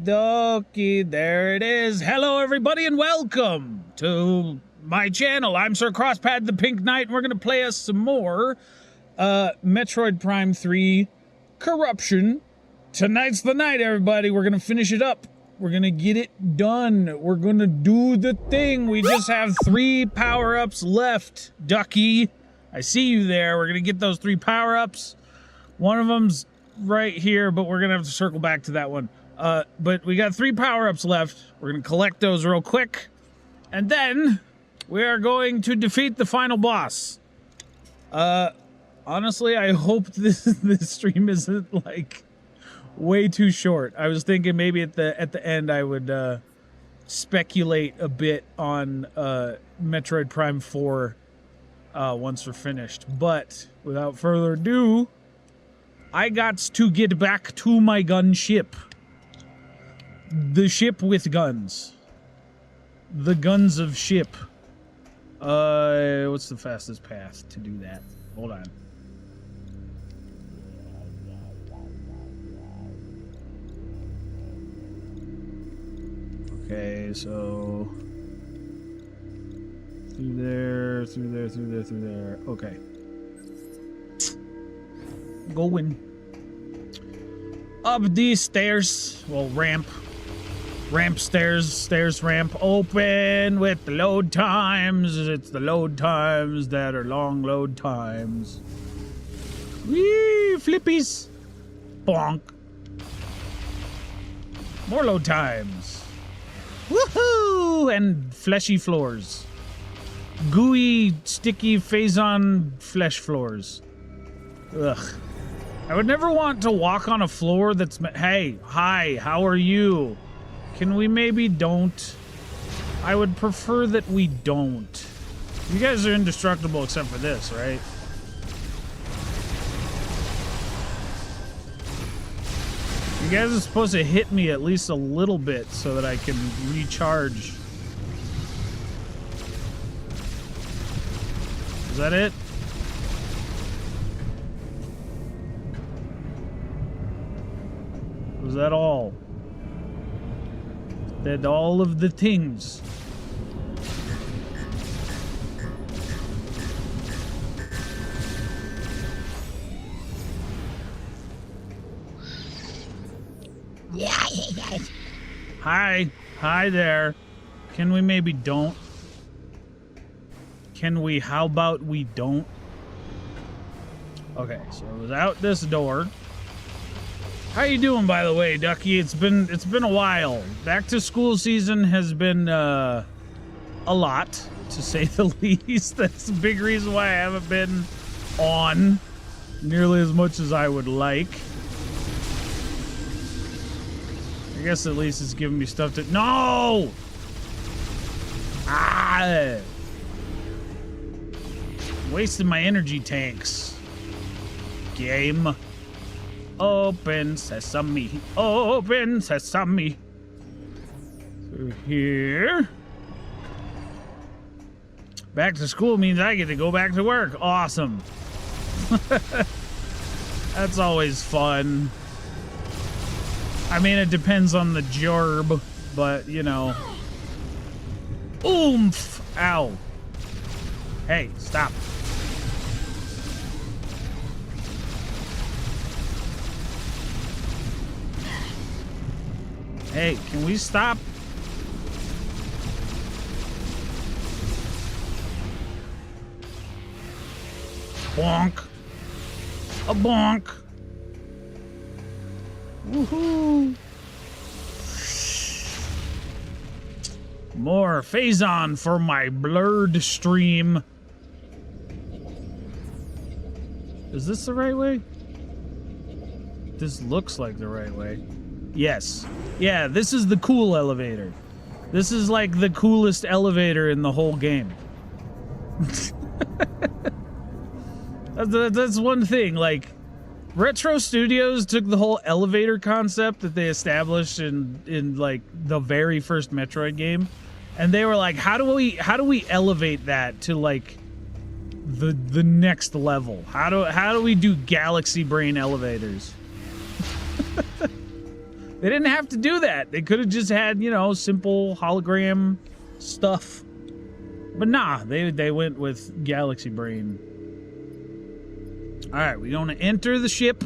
Dokie, there it is. Hello, everybody, and welcome to my channel. I'm SirCrossPad, the Pink Knight, and we're going to play us some more Metroid Prime 3 Corruption. Tonight's the night, everybody. We're going to finish it up. We're going to get it done. We're going to do the thing. We just have 3 power-ups left, Ducky. I see you there. We're going to get those 3 power-ups. One of them's right here, but we're going to have to circle back to that one. But we got 3 power-ups left. We're going to collect those real quick. And then we are going to defeat the final boss. Honestly, I hope this stream isn't, like, way too short. I was thinking maybe at the end I would, speculate a bit on, Metroid Prime 4, once we're finished. But, without further ado, I got to get back to my gunship. The ship with guns. The guns of ship. What's the fastest path to do that? Hold on. Okay, so through there, through there, through there, through there. Okay. Going up these stairs. Well, ramp. Ramp, stairs, ramp, open with the load times. It's the load times that are long load times. Whee, flippies. Bonk. More load times. Woohoo! And fleshy floors. Gooey, sticky, Phazon flesh floors. Ugh. I would never want to walk on a floor that's... Hey, hi, how are you? Can we maybe don't? I would prefer that we don't. You guys are indestructible except for this, right? You guys are supposed to hit me at least a little bit so that I can recharge. Is that it? Was that all? That all of the things. Hi there. Can we maybe don't? Can we, how about we don't? Okay, so it was out this door. How you doing, by the way, Ducky? It's been a while. Back to school season has been a lot, to say the least. That's a big reason why I haven't been on nearly as much as I would like. I guess at least it's giving me stuff to... No! Ah! Wasting my energy tanks. Game. Open sesame, open sesame. Through here. Back to school means I get to go back to work. Awesome. That's always fun. I mean, it depends on the job, but, you know. Oomph! Ow. Hey, stop. Hey, can we stop? Bonk. A bonk. Woohoo. More Phazon for my blurred stream. Is this the right way? This looks like the right way. Yes. Yeah, this is the cool elevator. This is like the coolest elevator in the whole game. That's one thing, like, Retro Studios took the whole elevator concept that they established in like the very first Metroid game, and they were like, how do we elevate that to like the next level? How do we do galaxy brain elevators? They didn't have to do that. They could have just had, you know, simple hologram stuff. But nah, they went with Galaxy Brain. Alright, we're going to enter the ship.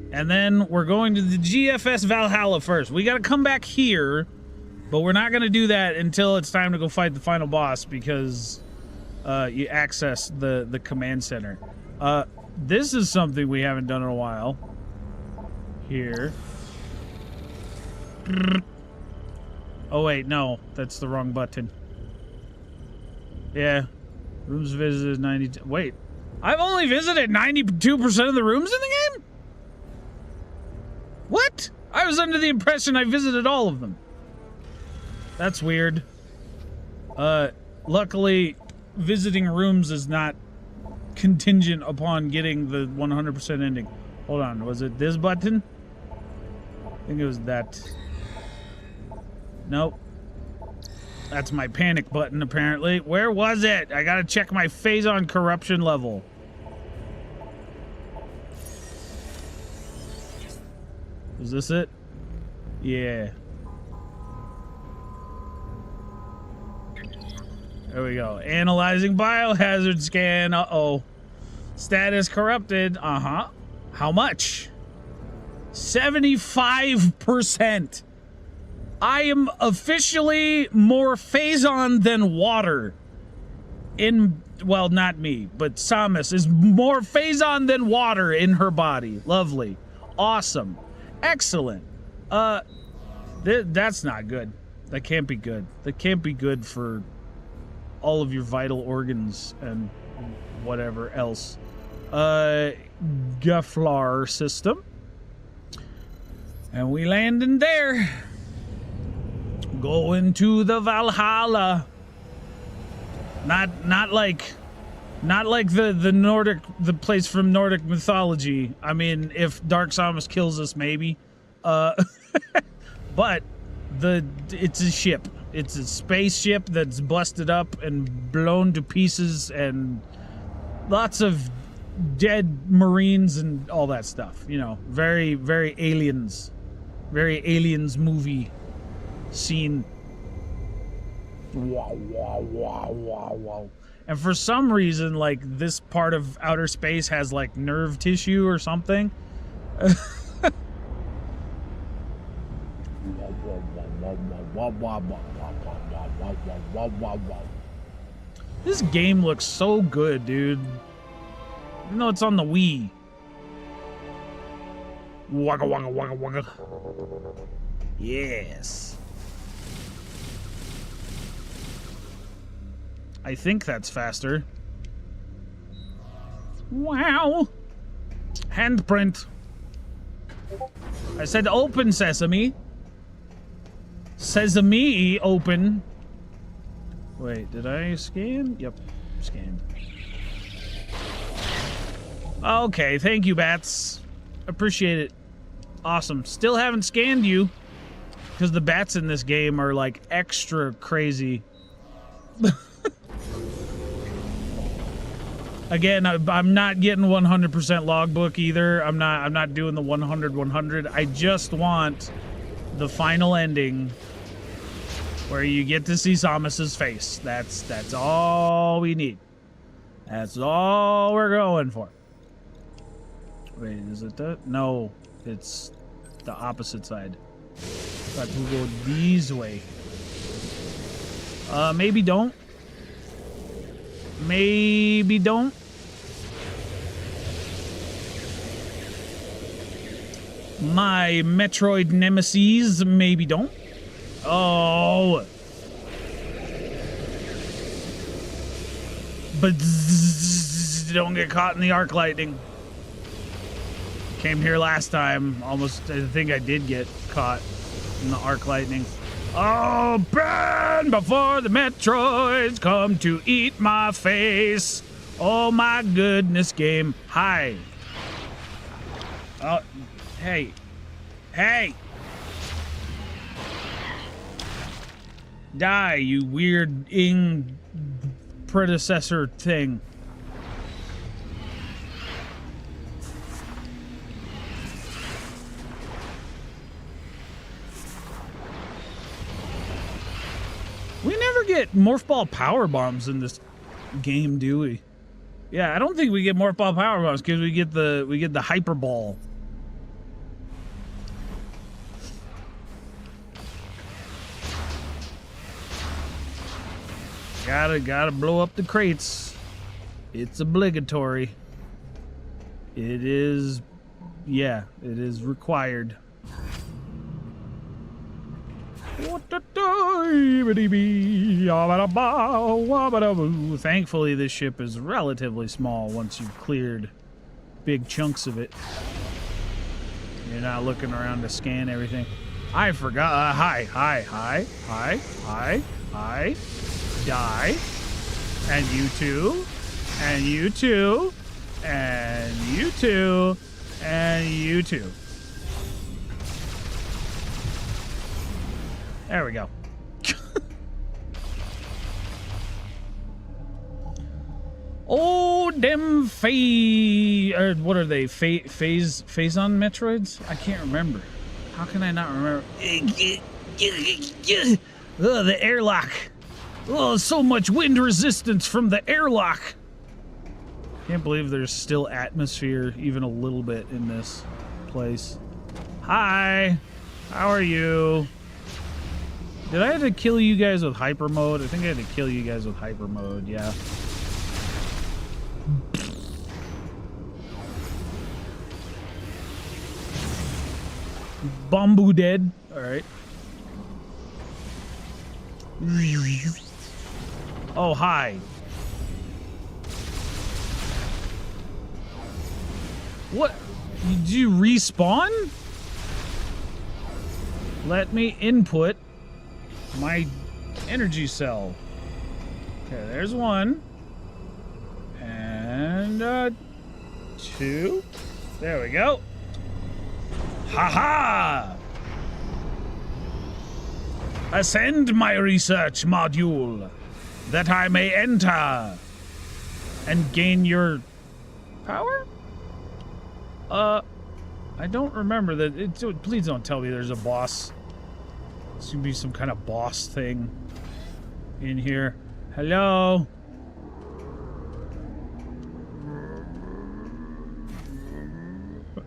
And then we're going to the GFS Valhalla first. We gotta come back here, but we're not gonna do that until it's time to go fight the final boss, because you access the command center. This is something we haven't done in a while. Here. Oh wait, no, that's the wrong button. Yeah. Rooms visited 92. Wait, I've only visited 92% of the rooms in the game? What? I was under the impression I visited all of them. That's weird. Luckily, visiting rooms is not contingent upon getting the 100% ending. Hold on, was it this button? I think it was that. Nope. That's my panic button, apparently. Where was it? I gotta check my Phazon corruption level. Is this it? Yeah. There we go. Analyzing biohazard scan. Uh-oh. Status corrupted. Uh-huh. How much? 75%. I am officially more Phazon than water. Well, not me, but Samus is more Phazon than water in her body. Lovely. Awesome. Excellent. That's not good. That can't be good. That can't be good for all of your vital organs and whatever else. Gaflar system. And we land in there. Going to the Valhalla. Not like the Nordic, the place from Nordic mythology. I mean, if Dark Samus kills us, maybe. But it's a ship. It's a spaceship that's busted up and blown to pieces, and lots of dead Marines and all that stuff. You know, very, very Aliens movie scene. Wow, wow, wow, wow, wow. And for some reason, like, this part of outer space has, like, nerve tissue or something. This game looks so good, dude. Even though it's on the Wii. Wagga, wagga, wagga, wagga. Yes. I think that's faster. Wow. Handprint. I said open, Sesame. Sesame, open. Wait, did I scan? Yep, scanned. Okay, thank you, bats. Appreciate it. Awesome. Still haven't scanned you, because the bats in this game are, like, extra crazy. Again, I'm not getting 100% logbook either. I'm not doing the 100. I just want the final ending where you get to see Samus's face. That's all we need. That's all we're going for. Wait, is it that? No, it's the opposite side. Got to go this way. Maybe don't. Maybe don't. My Metroid nemesis, maybe don't. Oh. But don't get caught in the arc lightning. Came here last time. Almost, I think I did get caught in the arc lightning. Oh, burn before the Metroids come to eat my face. Oh my goodness, game. Hi. Oh, hey. Hey. Die, you weird predecessor thing. never get Morph Ball power bombs in this game, do we? Yeah, I don't think we get Morph Ball power bombs because we get the Hyper Ball. Gotta blow up the crates. It's obligatory. It is, yeah, it is required. Thankfully, this ship is relatively small once you've cleared big chunks of it. You're not looking around to scan everything. I forgot. Hi. Die. And you too. And you too. And you too. And you too. There we go. Oh, them what are they? Phazon Metroids? I can't remember. How can I not remember? Oh, the airlock. Oh, so much wind resistance from the airlock. Can't believe there's still atmosphere even a little bit in this place. Hi. How are you? Did I have to kill you guys with hyper mode? I think I had to kill you guys with hyper mode, yeah. Bamboo dead. Alright. Oh, hi. What? Did you respawn? Let me input my energy cell. Okay, there's one. And, two. There we go. Ha-ha! Ascend my research module, that I may enter and gain your power? I don't remember that. Please don't tell me there's a boss. This should be some kind of boss thing in here. Hello?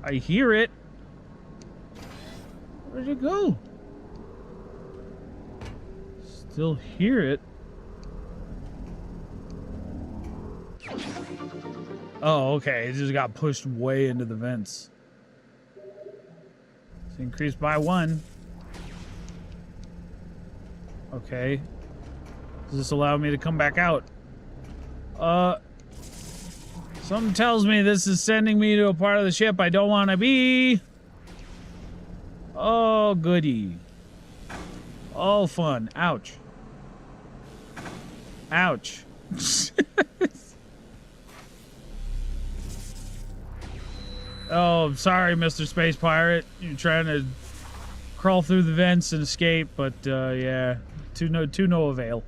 I hear it. Where'd it go? Still hear it. Oh, okay. It just got pushed way into the vents. It's increased by 1. Okay. Does this allow me to come back out? Something tells me this is sending me to a part of the ship I don't want to be. Oh, goody. All fun. Ouch. Ouch. Oh, sorry, Mr. Space Pirate. You're trying to crawl through the vents and escape, but, yeah, to no avail.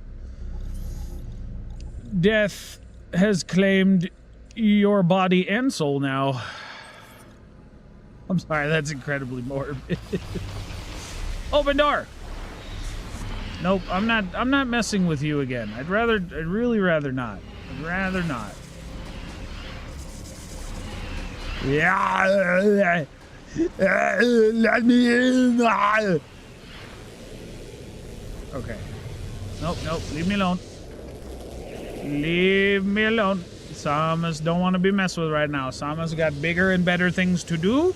Death has claimed your body and soul now. I'm sorry, that's incredibly morbid. Open door! Nope, I'm not messing with you again. I'd really rather not. I'd rather not. Yeah, let me in. Okay. Nope, leave me alone. Leave me alone. Samus don't want to be messed with right now. Samus got bigger and better things to do.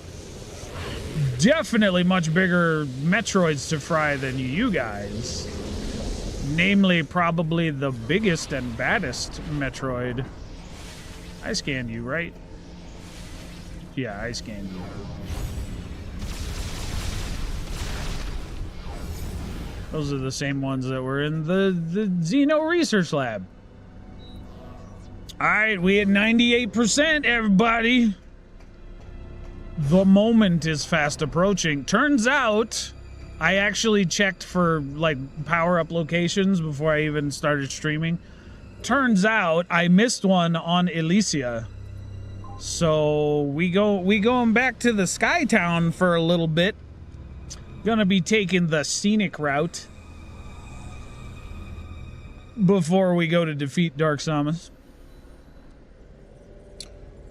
Definitely much bigger Metroids to fry than you guys. Namely, probably the biggest and baddest Metroid. I scanned you, right? Yeah, I scanned you. Those are the same ones that were in the Xeno Research Lab. Alright, we at 98%, everybody. The moment is fast approaching. Turns out, I actually checked for, like, power-up locations before I even started streaming. Turns out, I missed one on Elysia. So, we going back to the Sky Town for a little bit. Gonna be taking the scenic route. before we go to defeat Dark Samus.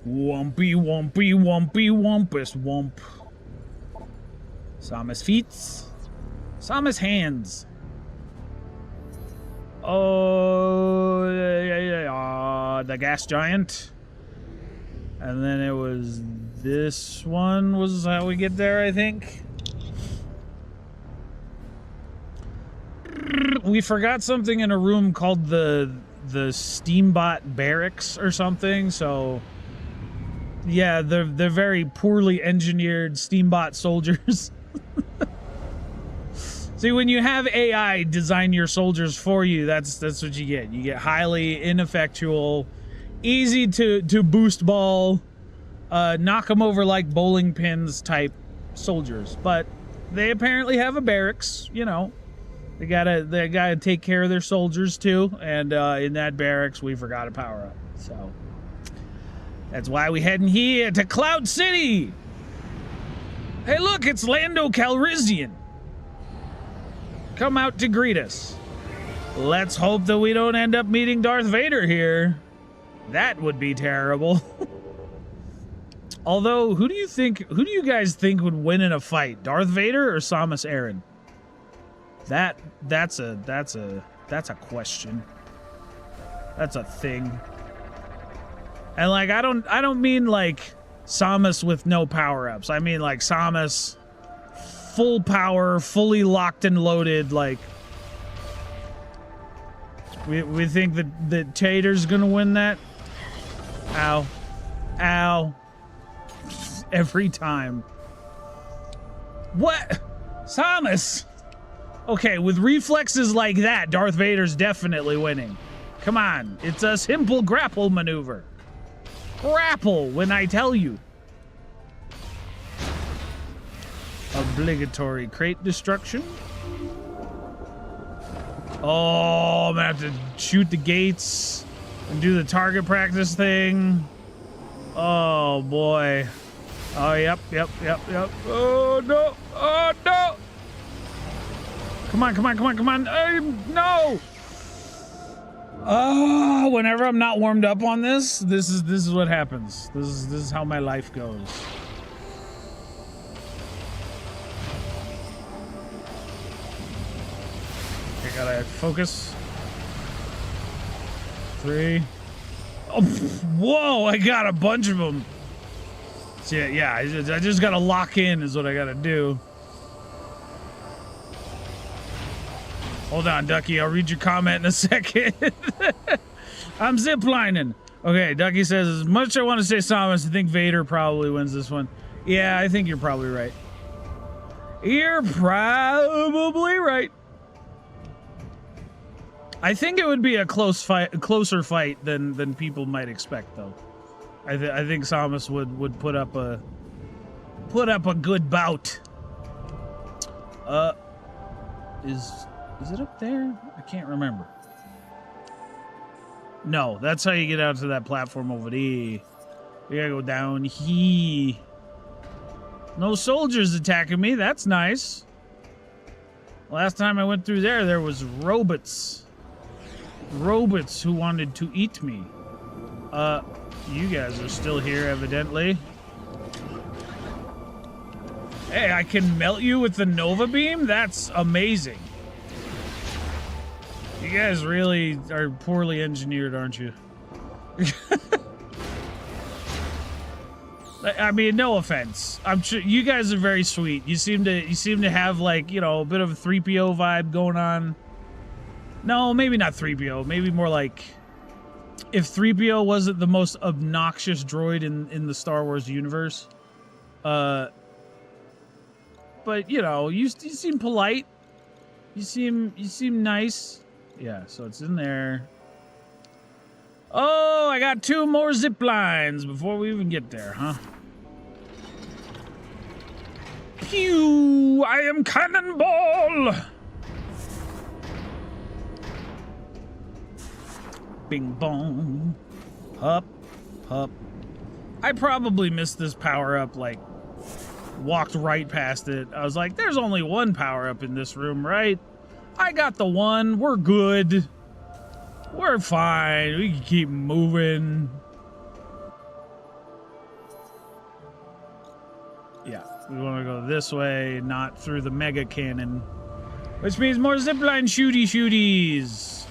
Wumpy, wumpy, wumpy, wumpus, wump. Samus feet. Samus hands. Oh, the gas giant. And then it was this one was how we get there, I think. We forgot something in a room called the Steambot Barracks or something, so yeah, they're very poorly engineered Steambot soldiers. See, when you have AI design your soldiers for you, that's what you get. You get highly ineffectual, easy to boost ball, knock them over like bowling pins type soldiers. But they apparently have a barracks, you know. They gotta take care of their soldiers too, and in that barracks we forgot a power up. So that's why we heading here to Cloud City. Hey, look, it's Lando Calrissian. Come out to greet us. Let's hope that we don't end up meeting Darth Vader here. That would be terrible. Although, who do you guys think would win in a fight? Darth Vader or Samus Aran? That's a question. That's a thing. And like I don't mean like Samus with no power-ups. I mean like Samus full power, fully locked and loaded, like we think that Tater's gonna win that? Ow. Ow. Every time. What? Samus! Okay, with reflexes like that, Darth Vader's definitely winning. Come on, it's a simple grapple maneuver. Grapple when I tell you. Obligatory crate destruction. Oh, I'm gonna have to shoot the gates and do the target practice thing. Oh boy. Oh, yep. Oh no. Oh no. Come on. No. Oh, whenever I'm not warmed up on this is what happens. This is how my life goes. I gotta focus. 3. Oh, whoa! I got a bunch of them. So yeah. I just gotta lock in is what I gotta do. Hold on, Ducky. I'll read your comment in a second. I'm ziplining. Okay, Ducky says, as much as I want to say Samus, I think Vader probably wins this one. Yeah, I think you're probably right. You're probably right. I think it would be a closer fight than people might expect, though. I think Samus would put up a good bout. Is it up there? I can't remember. No, that's how you get out to that platform over there. We gotta go down here. No soldiers attacking me. That's nice. Last time I went through there was robots. Robots who wanted to eat me. You guys are still here, evidently. Hey, I can melt you with the Nova Beam? That's amazing. You guys really are poorly engineered, aren't you? I mean, no offense. I'm sure you guys are very sweet. You seem to have like, you know, a bit of a 3PO vibe going on. No, maybe not 3PO. Maybe more like if 3PO wasn't the most obnoxious droid in the Star Wars universe. But you know, you seem polite. You seem nice. Yeah, so it's in there. Oh, I got 2 more zip lines before we even get there, huh? Pew! I am Cannonball! Bing bong. Hup. I probably missed this power up, like, walked right past it. I was like, there's only one power up in this room, right? I got the one. We're good. We're fine. We can keep moving. Yeah, we want to go this way, not through the mega cannon. Which means more zipline shooties.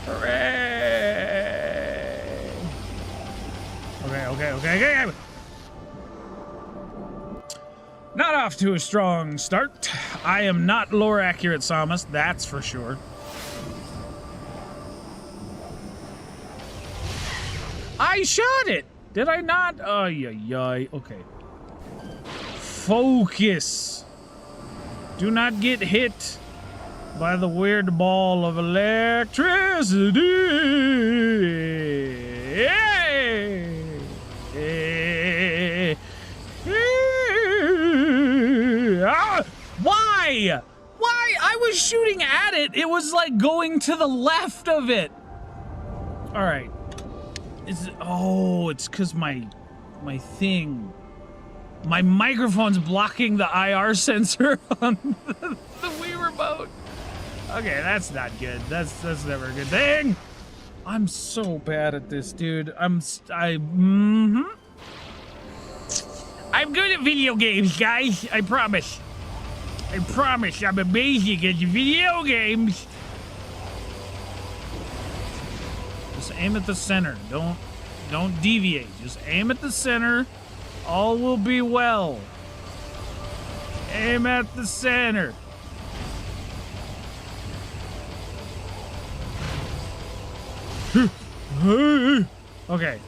Hooray! Okay. Not off to a strong start. I am not lore accurate, Samus, that's for sure. I shot it! Did I not? Oh, yeah. Okay. Focus. Do not get hit by the weird ball of electricity. Why? Why? I was shooting at it. It was like going to the left of it. All right. It's because my thing. My microphone's blocking the IR sensor on the Wii remote. Okay, that's not good. That's never a good thing. I'm so bad at this, dude. I'm good at video games, guys. I promise. I'm amazing at video games. Just aim at the center. Don't deviate. Just aim at the center. All will be well. Aim at the center. Okay.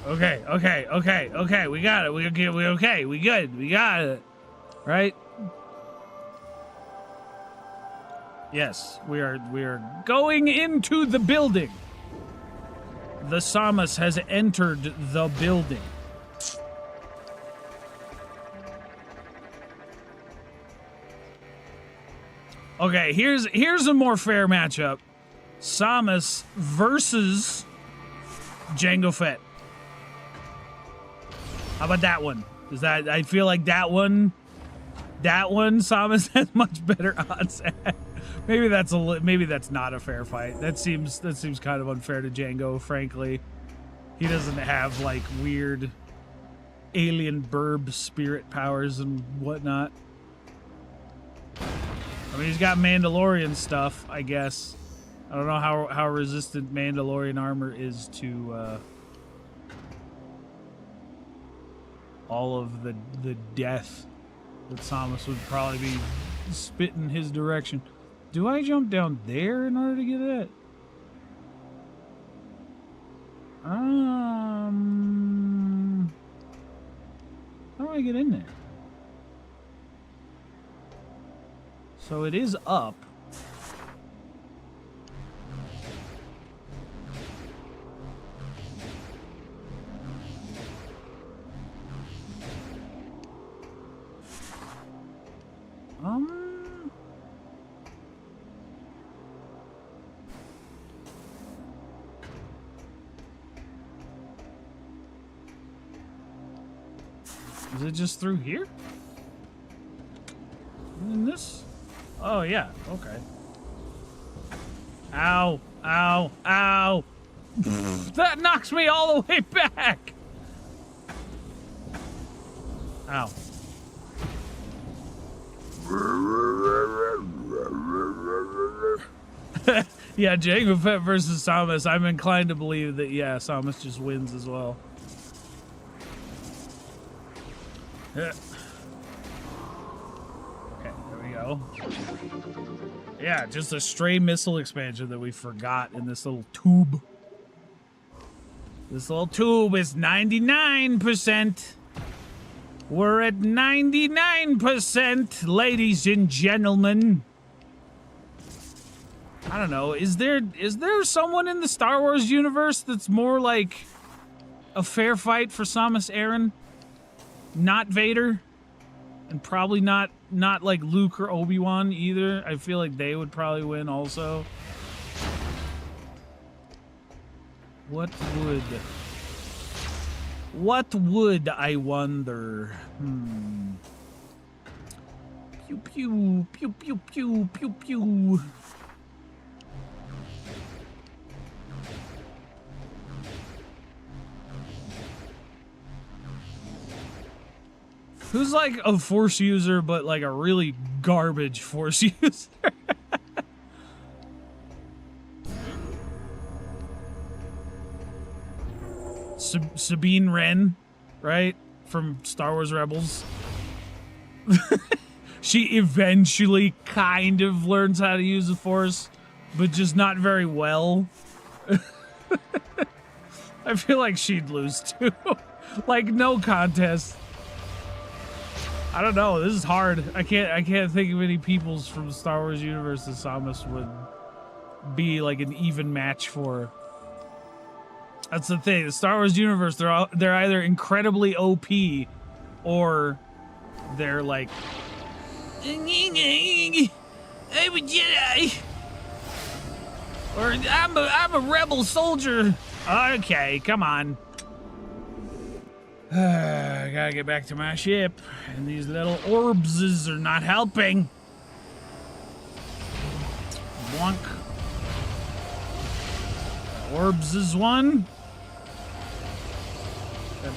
We got it. We okay. We good. We got it. Right? Yes, we are going into the building. The Samus has entered the building. Okay, here's a more fair matchup. Samus versus Jango Fett. How about that one? Is that I feel like that one Samus has much better odds at. Maybe that's not a fair fight. That seems kind of unfair to Jango, frankly. He doesn't have like weird alien burb spirit powers and whatnot. I mean, he's got Mandalorian stuff, I guess. I don't know how resistant Mandalorian armor is to all of the death that Samus would probably be spitting his direction. Do I jump down there in order to get it? How do I get in there? So it is up. Is it just through here? And this? Oh, yeah. Okay. Ow. Ow. Ow. That knocks me all the way back. Ow. Yeah, Jango Fett versus Samus. I'm inclined to believe that, yeah, Samus just wins as well. Okay, there we go. Yeah, just a stray missile expansion that we forgot in this little tube. This little tube is 99%. We're at 99%, ladies and gentlemen. I don't know, is there someone in the Star Wars universe that's more like a fair fight for Samus Aran? Not Vader, and probably not like Luke or Obi-Wan either. I feel like they would probably win also. What would I wonder? Pew pew pew pew pew pew pew. Who's like a Force user, but like a really garbage Force user? Sabine Wren, right? From Star Wars Rebels. She eventually kind of learns how to use the Force, but just not very well. I feel like she'd lose too. Like, no contest. I don't know. This is hard. I can't think of any peoples from the Star Wars universe that Samus would be like an even match for. That's the thing. The Star Wars universe, they're either incredibly OP or they're like, I'm a Jedi, or I'm a rebel soldier. Okay, come on. I gotta get back to my ship, and these little orbs are not helping. Blunk. Orbs is one.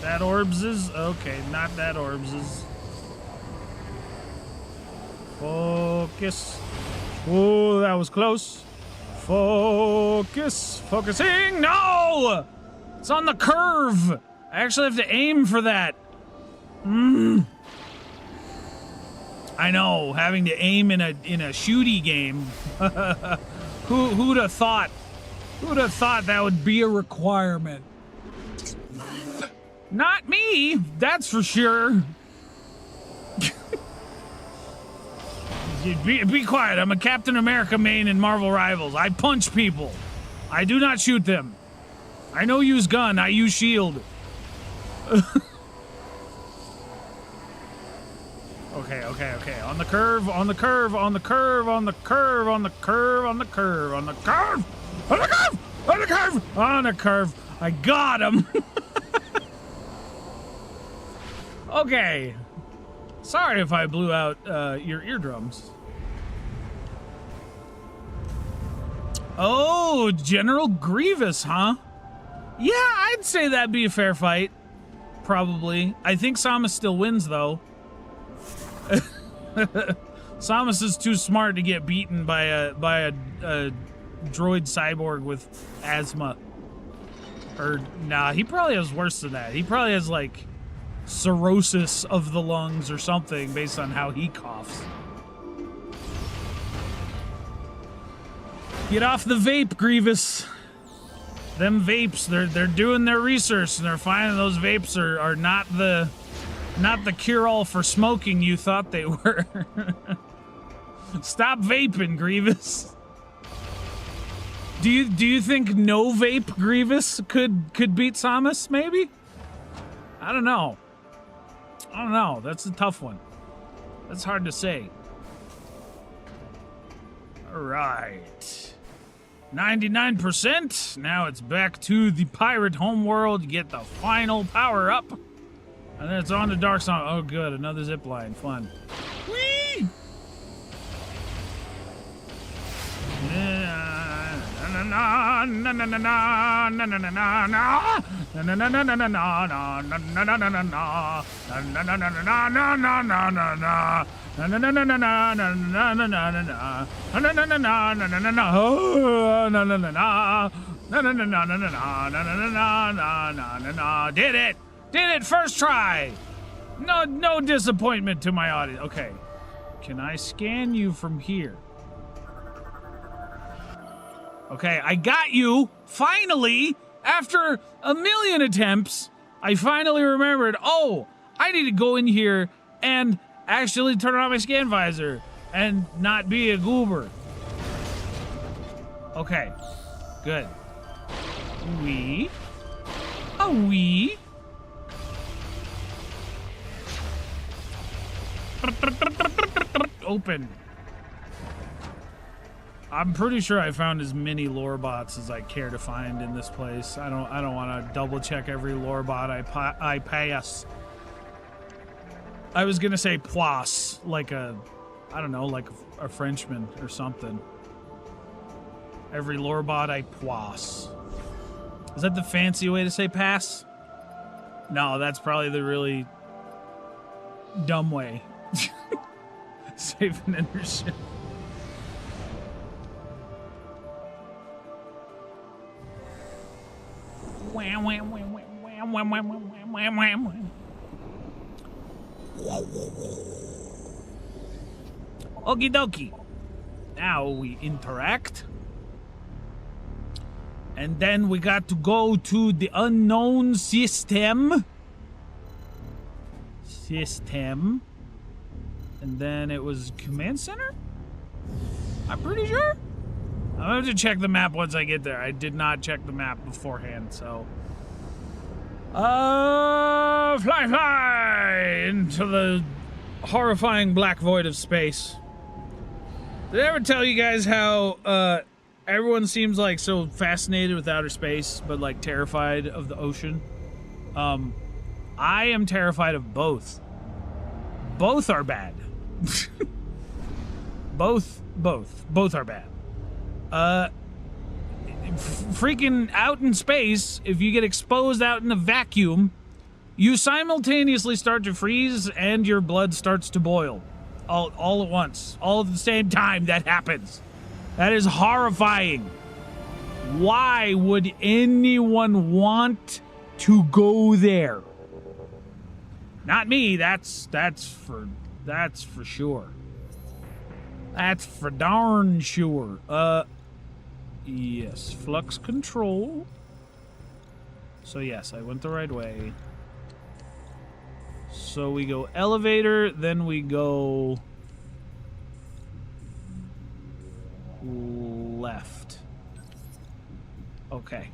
That orbs is okay, not that orbs is. Focus. Oh, that was close. Focus. Focusing. No! It's on the curve. I actually have to aim for that. I know, having to aim in a shooty game. Who'd have thought? Who'd have thought that would be a requirement? Not me, that's for sure. Be quiet. I'm a Captain America main in Marvel Rivals. I punch people. I do not shoot them. I know use gun. I use shield. Okay. On the curve. On the curve. On the curve. On the curve. On the curve. On the curve. On the curve. On the curve. On the curve. On the curve. I got him. Okay. Sorry if I blew out your eardrums. Oh, General Grievous, huh? Yeah, I'd say that'd be a fair fight. Probably. I think Samus still wins, though. Samus is too smart to get beaten by a droid cyborg with asthma. Or, nah, he probably has worse than that. He probably has, like, cirrhosis of the lungs or something based on how he coughs. Get off the vape, Grievous. Them vapes, they're doing their research and they're finding those vapes are not the cure-all for smoking you thought they were. Stop vaping, Grievous. Do you think no vape Grievous could beat Samus, maybe? I don't know. That's a tough one. That's hard to say. All right. 99%. Now it's back to the pirate homeworld. You get the final power up. And then it's on to Dark Song. Oh, good. Another zip line. Fun. Whee! Did it first try. No disappointment to my audience. Okay. Can I scan you from here? Okay, I got you. Finally, after a million attempts, I finally remembered, oh, I need to go in here and actually turn on my scan visor and not be a goober. Okay, good. Wee. A wee. Open. I'm pretty sure I found as many lore bots as I care to find in this place. I don't want to double check every lore bot I pass. I was gonna say plus, like I don't know, like a Frenchman or something. Every lore bot I pass. Is that the fancy way to say pass? No, that's probably the really dumb way. Save and enter ship. Wham, wham, wham, wham, wham, wham, wham, wham, wham, wham. Okie dokie. Now we interact. And then we got to go to the unknown system. And then it was command center? I'm pretty sure. I'll have to check the map once I get there. I did not check the map beforehand, so. Fly into the horrifying black void of space. Did I ever tell you guys how, everyone seems like so fascinated with outer space, but like terrified of the ocean? I am terrified of both. Both are bad. both are bad. Freaking out in space, if you get exposed out in a vacuum, you simultaneously start to freeze and your blood starts to boil. All at once. All at the same time that happens. That is horrifying. Why would anyone want to go there? Not me. That's for sure. That's for darn sure. Yes, flux control. So yes, I went the right way. So we go elevator, then we go left. Okay.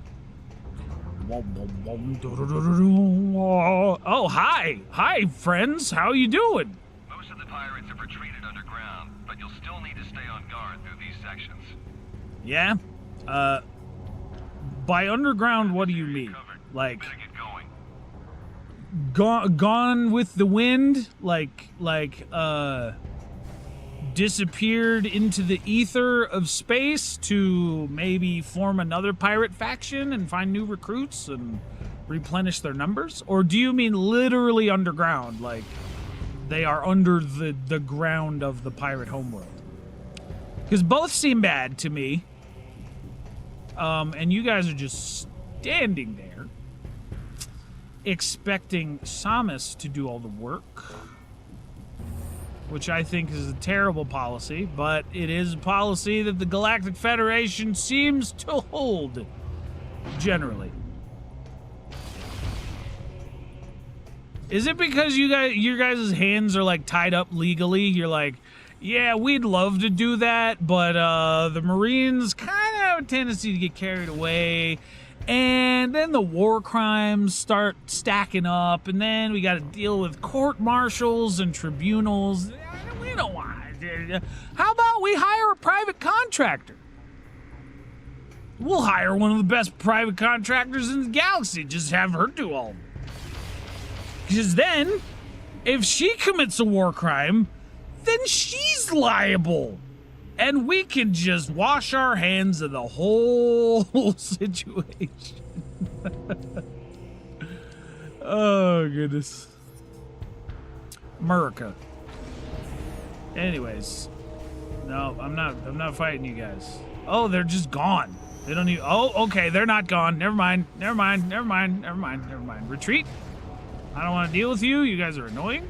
Oh, hi! Hi, friends! How you doing? Most of the pirates have retreated underground, but you'll still need to stay on guard through these sections. Yeah? By underground, what do you mean? Like, Better get going. gone with the wind? Like, disappeared into the ether of space to maybe form another pirate faction and find new recruits and replenish their numbers? Or do you mean literally underground, like they are under the ground of the pirate homeworld? Because both seem bad to me. And you guys are just standing there expecting Samus to do all the work, which I think is a terrible policy, but it is a policy that the Galactic Federation seems to hold, generally. Is it because your guys' hands are like tied up legally? You're like, yeah, we'd love to do that, but the Marines kind of have a tendency to get carried away, and then the war crimes start stacking up, and then we got to deal with court-martials and tribunals. We don't want to. How about we hire a private contractor? We'll hire one of the best private contractors in the galaxy. Just have her do all of it. Because then, if she commits a war crime, then she's liable. And we can just wash our hands of the whole situation. Oh, goodness. America. Anyways. No, I'm not fighting you guys. Oh, they're just gone. They don't even... Oh, okay, they're not gone. Never mind. Retreat. I don't want to deal with you. You guys are annoying.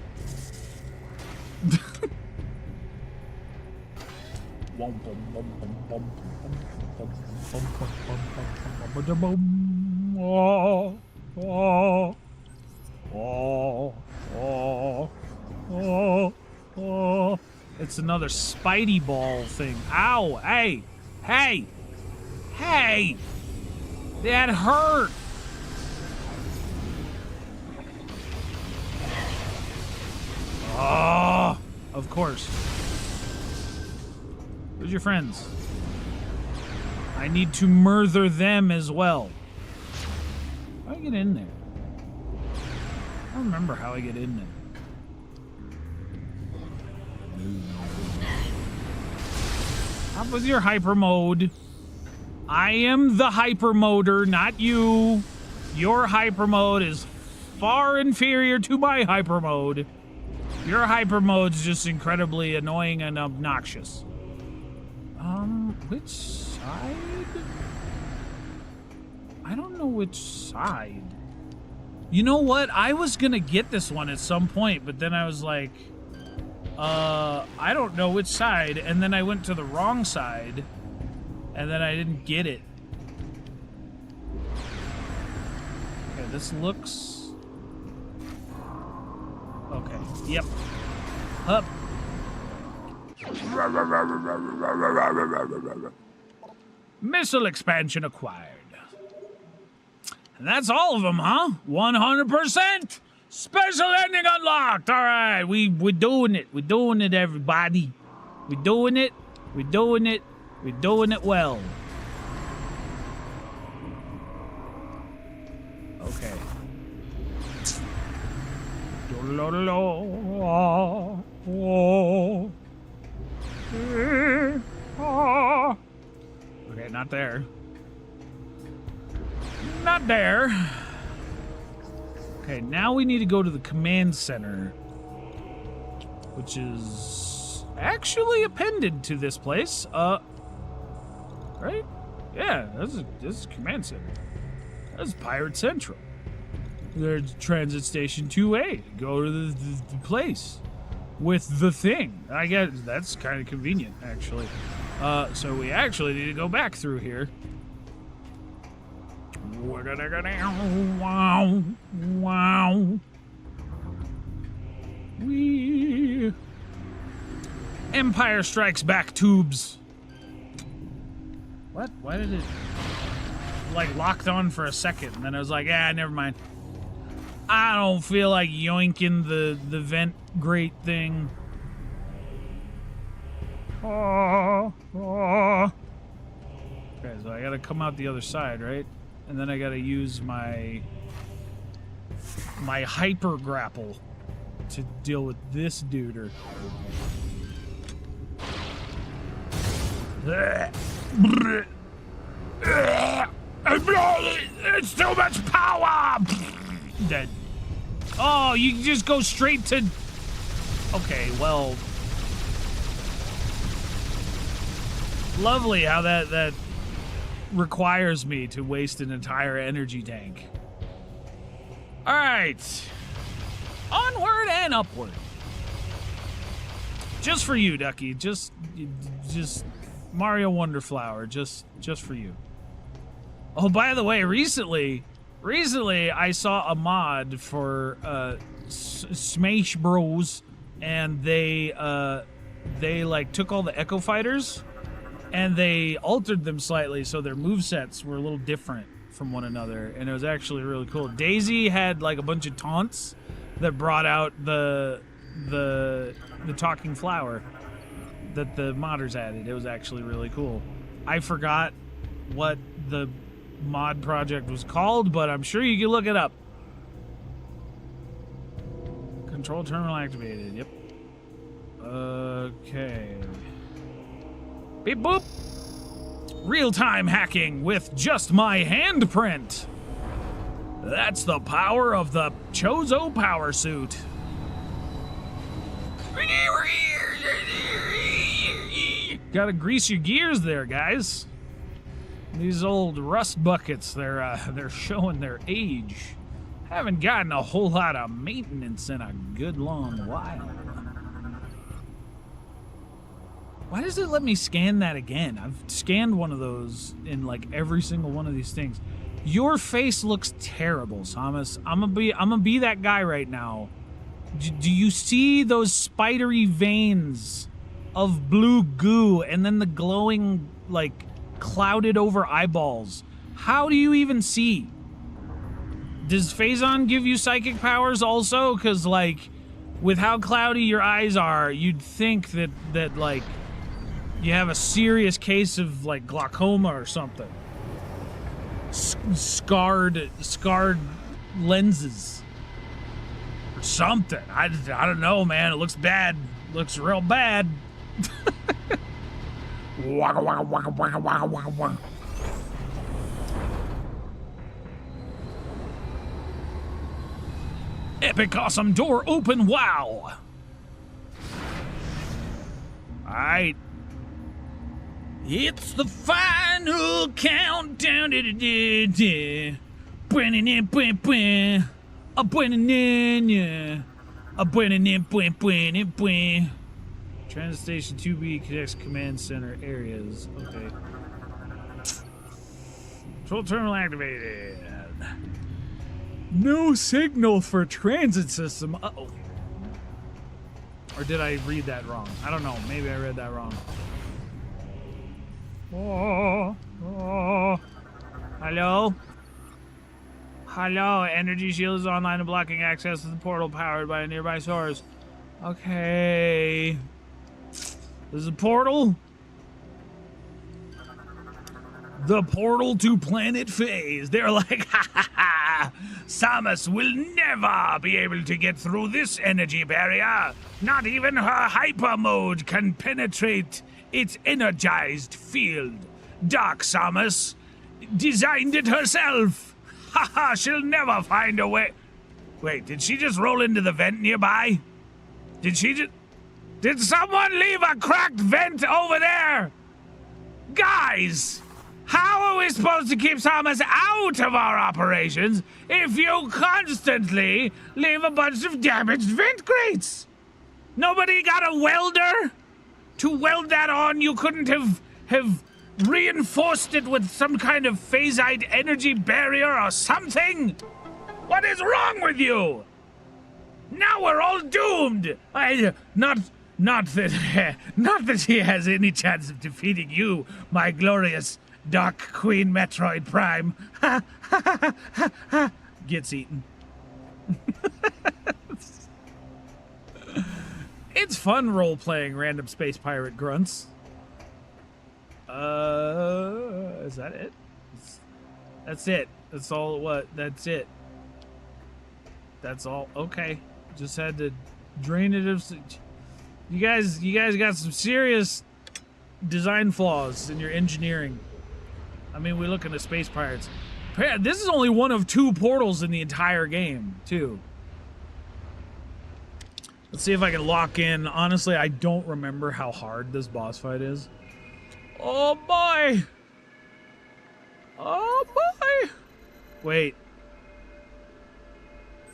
It's another Spidey ball thing. Ow! Hey! That hurt! Oh, of course. Who's your friends? I need to murder them as well. How do I get in there? I don't remember how I get in there. Up with your hyper mode. I am the hyper moder, not you. Your hyper mode is far inferior to my hyper mode. Your hyper mode's just incredibly annoying and obnoxious. Which side? I don't know which side. You know what? I was gonna get this one at some point, but then I was like, I don't know which side, and then I went to the wrong side, and then I didn't get it. Okay, this looks... Okay, yep. Up. Missile expansion acquired. And that's all of them, huh? 100%! Special ending unlocked! Alright, we're doing it. We're doing it, everybody. We're doing it. We're doing it. We're doing it well. Okay. Okay, not there. Not there. Okay, now we need to go to the command center, which is actually appended to this place. Right? Yeah, this is command center. That's Pirate Central. There's Transit Station 2A. Go to the place with the thing. I guess that's kind of convenient, actually. So we actually need to go back through here. Wow. Wow. Wee. Empire Strikes Back tubes. What? Why did it like locked on for a second and then I was like, never mind. I don't feel like yoinking the vent grate thing. Okay, so I gotta come out the other side, right? And then I gotta use my hyper grapple to deal with this duder. It's too much power! Dead. Oh, you just go straight to... Okay, well... Lovely how that requires me to waste an entire energy tank. Alright. Onward and upward. Just for you, Ducky. Just Mario Wonderflower. Just for you. Oh, by the way, recently I saw a mod for Smash Bros, and they like took all the Echo Fighters and they altered them slightly so their movesets were a little different from one another, and it was actually really cool. Daisy had like a bunch of taunts that brought out the talking flower that the modders added. It was actually really cool. I forgot what the mod project was called, but I'm sure you can look it up. Control terminal activated. Yep. Okay. Beep boop. Real-time hacking with just my handprint. That's the power of the Chozo power suit. Gotta grease your gears there, guys. These old rust buckets, they're showing their age. Haven't gotten a whole lot of maintenance in a good long while. Why does it let me scan that again? I've scanned one of those in like every single one of these things. Your face looks terrible, Samus. I'm gonna be that guy right now. Do you see those spidery veins of blue goo and then the glowing, like, clouded over eyeballs? How do you even see? Does Phazon give you psychic powers also? Because, like, with how cloudy your eyes are, you'd think that like, you have a serious case of, like, glaucoma or something. Scarred lenses. Or something. I don't know, man. It looks bad. Looks real bad. Waka, waka, waka, waka, waka, waka, waka. Epic awesome door open, wow! Alright. It's the final countdown. Transit station 2B connects command center areas. Okay. Control terminal activated. No signal for transit system. Uh-oh. Or did I read that wrong? I don't know. Maybe I read that wrong. Oh. Hello? Hello, energy shield is online and blocking access to the portal powered by a nearby source. Okay. This is a portal? The portal to planet Phase. They're like, ha ha ha! Samus will never be able to get through this energy barrier. Not even her hyper mode can penetrate its energized field. Dark Samus designed it herself. Ha ha! She'll never find a way. Wait, did she just roll into the vent nearby? Did someone leave a cracked vent over there? Guys! How are we supposed to keep Samus out of our operations if you constantly leave a bunch of damaged vent grates? Nobody got a welder to weld that on? You couldn't have reinforced it with some kind of phasite energy barrier or something? What is wrong with you? Now we're all doomed. Not that he has any chance of defeating you, my glorious Dark Queen Metroid Prime. Gets eaten. It's fun role-playing random space pirate grunts. Is that it? That's it. That's all. What? That's it. That's all. Okay. Just had to drain it of. You guys got some serious design flaws in your engineering. I mean, we look into space pirates. This is only one of 2 portals in the entire game, too. Let's see if I can lock in. Honestly, I don't remember how hard this boss fight is. Oh boy! Oh boy! Wait.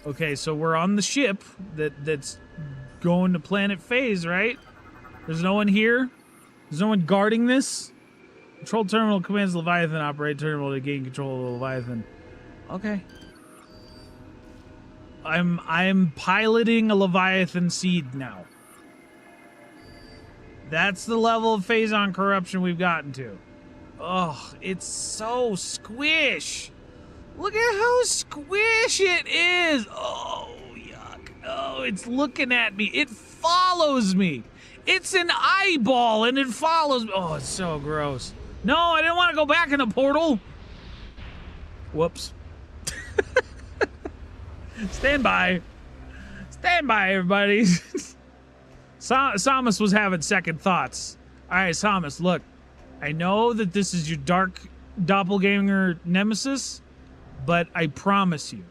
Okay, so we're on the ship that's going to planet Phase, right? There's no one here? There's no one guarding this? Control terminal commands Leviathan operate terminal to gain control of the Leviathan. Okay. I'm piloting a Leviathan seed now. That's the level of Phazon corruption we've gotten to. Oh, it's so squish. Look at how squish it is. Oh, yuck. Oh, it's looking at me. It follows me. It's an eyeball and it follows me. Oh, it's so gross. No, I didn't want to go back in the portal. Whoops. Stand by. Stand by, everybody. Samus was having second thoughts. All right, Samus, look. I know that this is your dark doppelganger nemesis, but I promise you,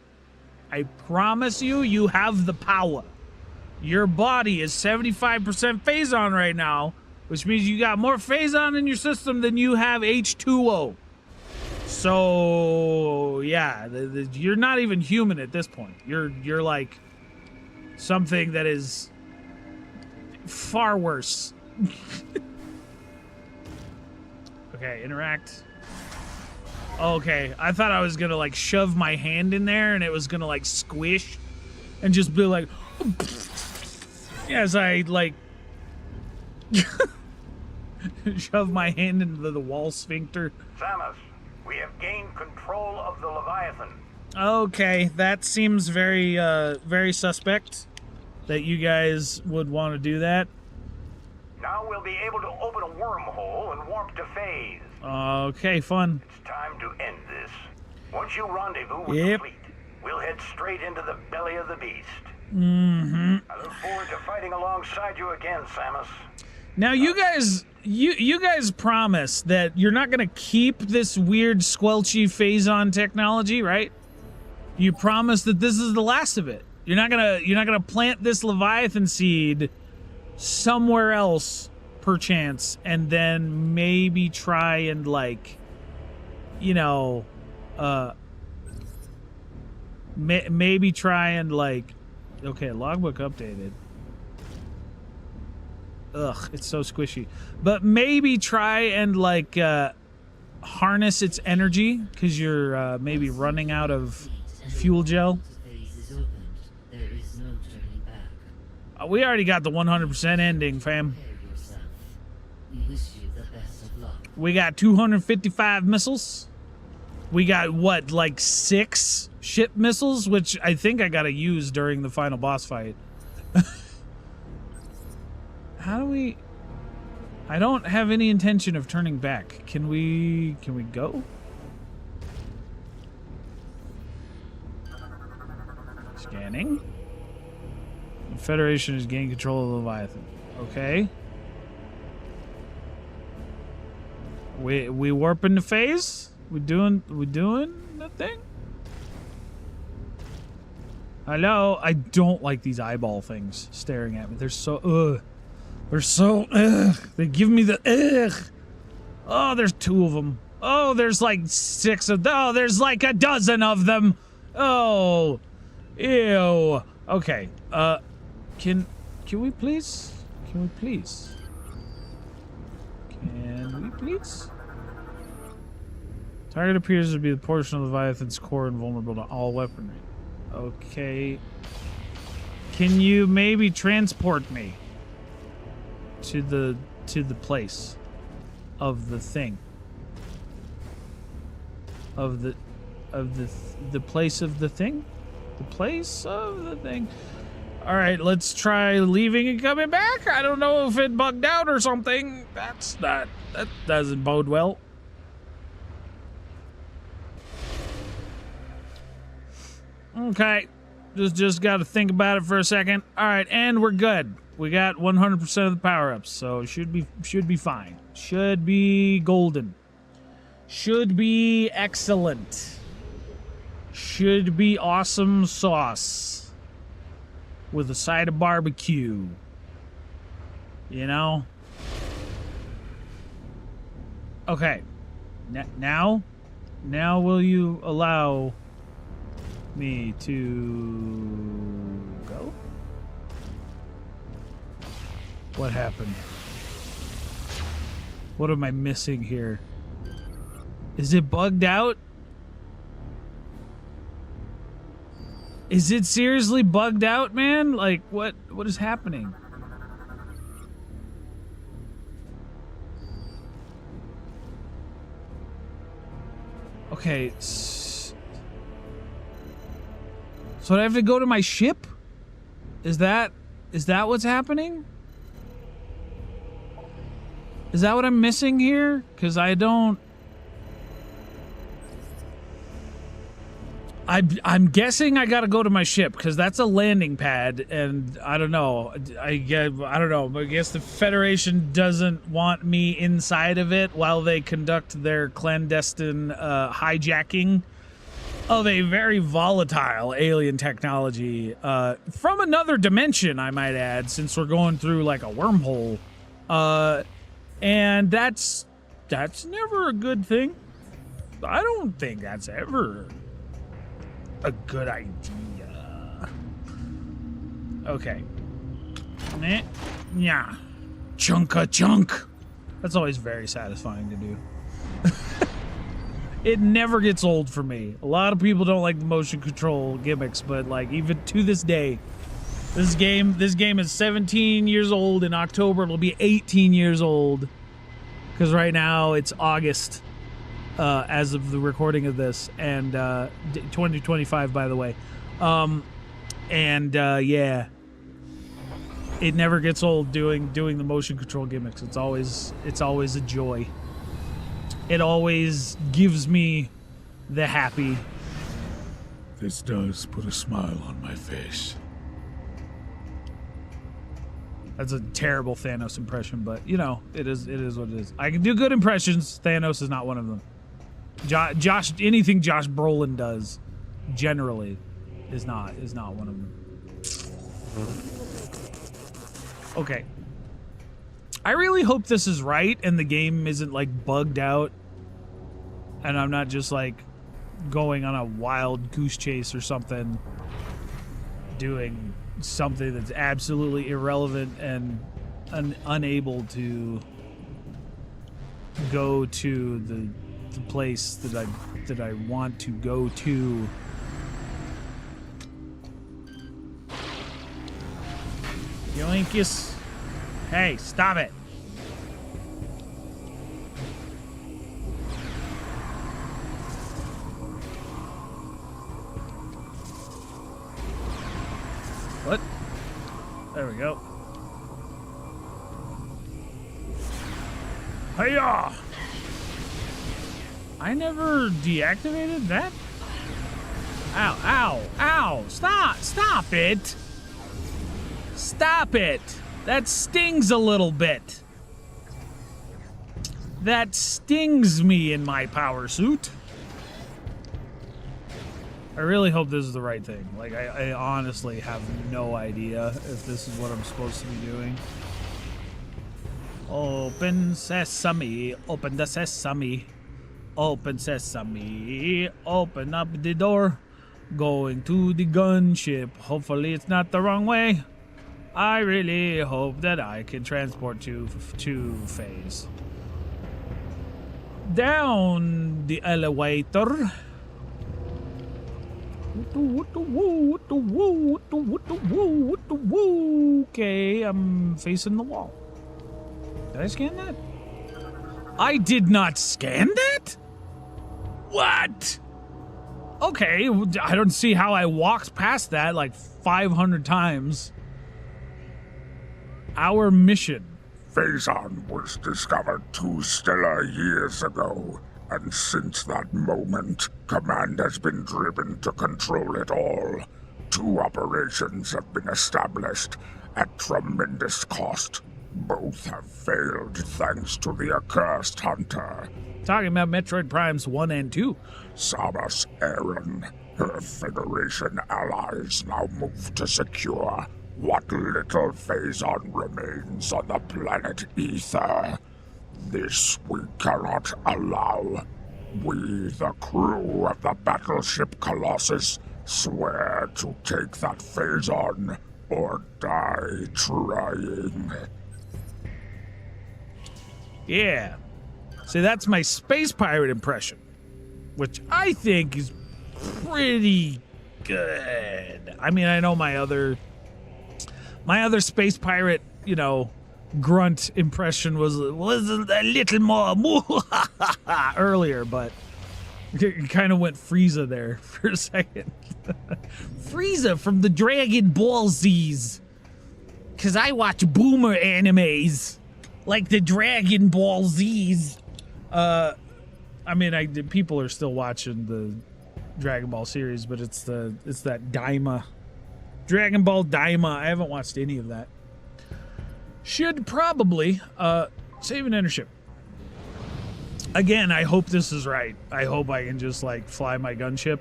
you have the power. Your body is 75% Phazon right now, which means you got more Phazon in your system than you have H2O. So, yeah, you're not even human at this point. You're like something that is far worse. Okay, interact. Okay, I thought I was gonna like shove my hand in there and it was gonna like squish and just be like, as I like shove my hand into the wall sphincter. Samus, we have gained control of the Leviathan. Okay, that seems very, very suspect that you guys would want to do that. Now we'll be able to open a wormhole and warp to Phase. Okay, fun. It's time to end this. Once you rendezvous with the fleet, we'll head straight into the belly of the beast. Mm-hmm. I look forward to fighting alongside you again, Samus. Now, you guys promise that you're not gonna keep this weird squelchy Phazon technology, right? You promise that this is the last of it. You're not gonna plant this Leviathan seed somewhere else perchance, and then maybe try and, like, you know, maybe try and, like, okay, logbook updated. Ugh, it's so squishy. But maybe try and, like, harness its energy, because you're maybe running out of fuel gel. We already got the 100% ending, fam. We got 255 missiles. We got, what, like 6 ship missiles, which I think I gotta use during the final boss fight. How do we... I don't have any intention of turning back. Can we go? Scanning. The Federation is gaining control of the Leviathan. Okay. We warping the phase? We doing the thing? Hello? I don't like these eyeball things staring at me. They're so ugh. They're so ugh. They give me the ugh. Oh, there's 2 of them. Oh, there's like 6 of them. Oh, there's like a dozen of them. Oh. Ew. Okay. Can we please? Can we please? Can we please? Target appears to be the portion of the Leviathan's core and vulnerable to all weaponry. Okay. Can you maybe transport me to the place of the thing? Of the place of the thing? The place of the thing. All right, let's try leaving and coming back. I don't know if it bugged out or something. That doesn't bode well. Okay, just got to think about it for a second. All right, and we're good. We got 100% of the power-ups, so should be fine. Should be golden. Should be excellent. Should be awesome sauce with a side of barbecue. You know? Okay. Now will you allow me to go? What happened? What am I missing here? Is it bugged out? Is it seriously bugged out, man? Like, what is happening? Okay. So do I have to go to my ship? Is that what's happening? Is that what I'm missing here? Because I don't... I'm guessing I gotta go to my ship, because that's a landing pad, and I don't know. I don't know. I guess the Federation doesn't want me inside of it while they conduct their clandestine hijacking of a very volatile alien technology from another dimension, I might add, since we're going through like a wormhole. And that's never a good thing. I don't think that's ever a good idea. Okay. Yeah. Chunk. That's always very satisfying to do. It never gets old for me. A lot of people don't like the motion control gimmicks, but like even to this day, this game is 17 years old. In October, it'll be 18 years old. Because right now it's August. As of the recording of this, and 2025, by the way, yeah, it never gets old doing the motion control gimmicks. It's always a joy. It always gives me the happy. This does put a smile on my face. That's a terrible Thanos impression, but you know, it is what it is. I can do good impressions. Thanos is not one of them. Anything Josh Brolin does, generally, is not one of them. Okay. I really hope this is right and the game isn't like bugged out and I'm not just like going on a wild goose chase or something, doing something that's absolutely irrelevant and unable to go to the place that I want to go to. Yoinkus. Hey, stop it. What? There we go. Hiya! I never deactivated that? Ow, ow, ow! Stop it! Stop it! That stings a little bit. That stings me in my power suit. I really hope this is the right thing. Like, I honestly have no idea if this is what I'm supposed to be doing. Open sesame, open the sesame. Open sesame, open up the door. Going to the gunship. Hopefully it's not the wrong way. I really hope that I can transport you to Phase. Down the elevator. Okay, I'm facing the wall. Did I scan that? I did not scan that? What? Okay, I don't see how I walked past that like 500 times. Our mission. Phazon was discovered 2 stellar years ago, and since that moment, Command has been driven to control it all. 2 operations have been established at tremendous cost. Both have failed thanks to the accursed hunter. Talking about Metroid Primes 1 and 2. Samus Aran. Her Federation allies now move to secure what little Phazon remains on the planet Ether. This we cannot allow. We, the crew of the battleship Colossus, swear to take that Phazon or die trying. Yeah. See, that's my space pirate impression, which I think is pretty good. I mean, I know my other space pirate, you know, grunt impression was a little more earlier, but it kind of went Frieza there for a second. Frieza from the Dragon Ball Z's. Because I watch boomer animes like the Dragon Ball Z's. I mean, people are still watching the Dragon Ball series, but it's that Daima. Dragon Ball Daima. I haven't watched any of that. Should probably save and enter ship. Again, I hope this is right. I hope I can just like fly my gunship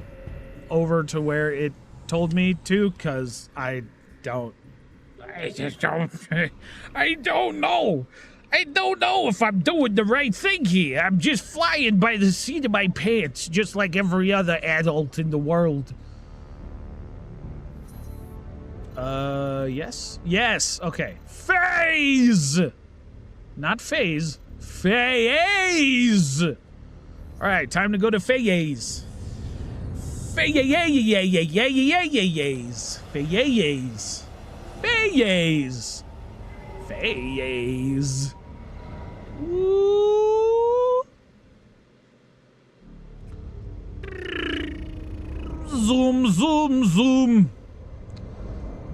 over to where it told me to, because I don't know. I don't know if I'm doing the right thing here. I'm just flying by the seat of my pants, just like every other adult in the world. Yes? Yes, okay. Phase! Not phase. Phase! Alright, time to go to Phase. Phase. Phase. Phase. Phase. Woo. Zoom, zoom, zoom.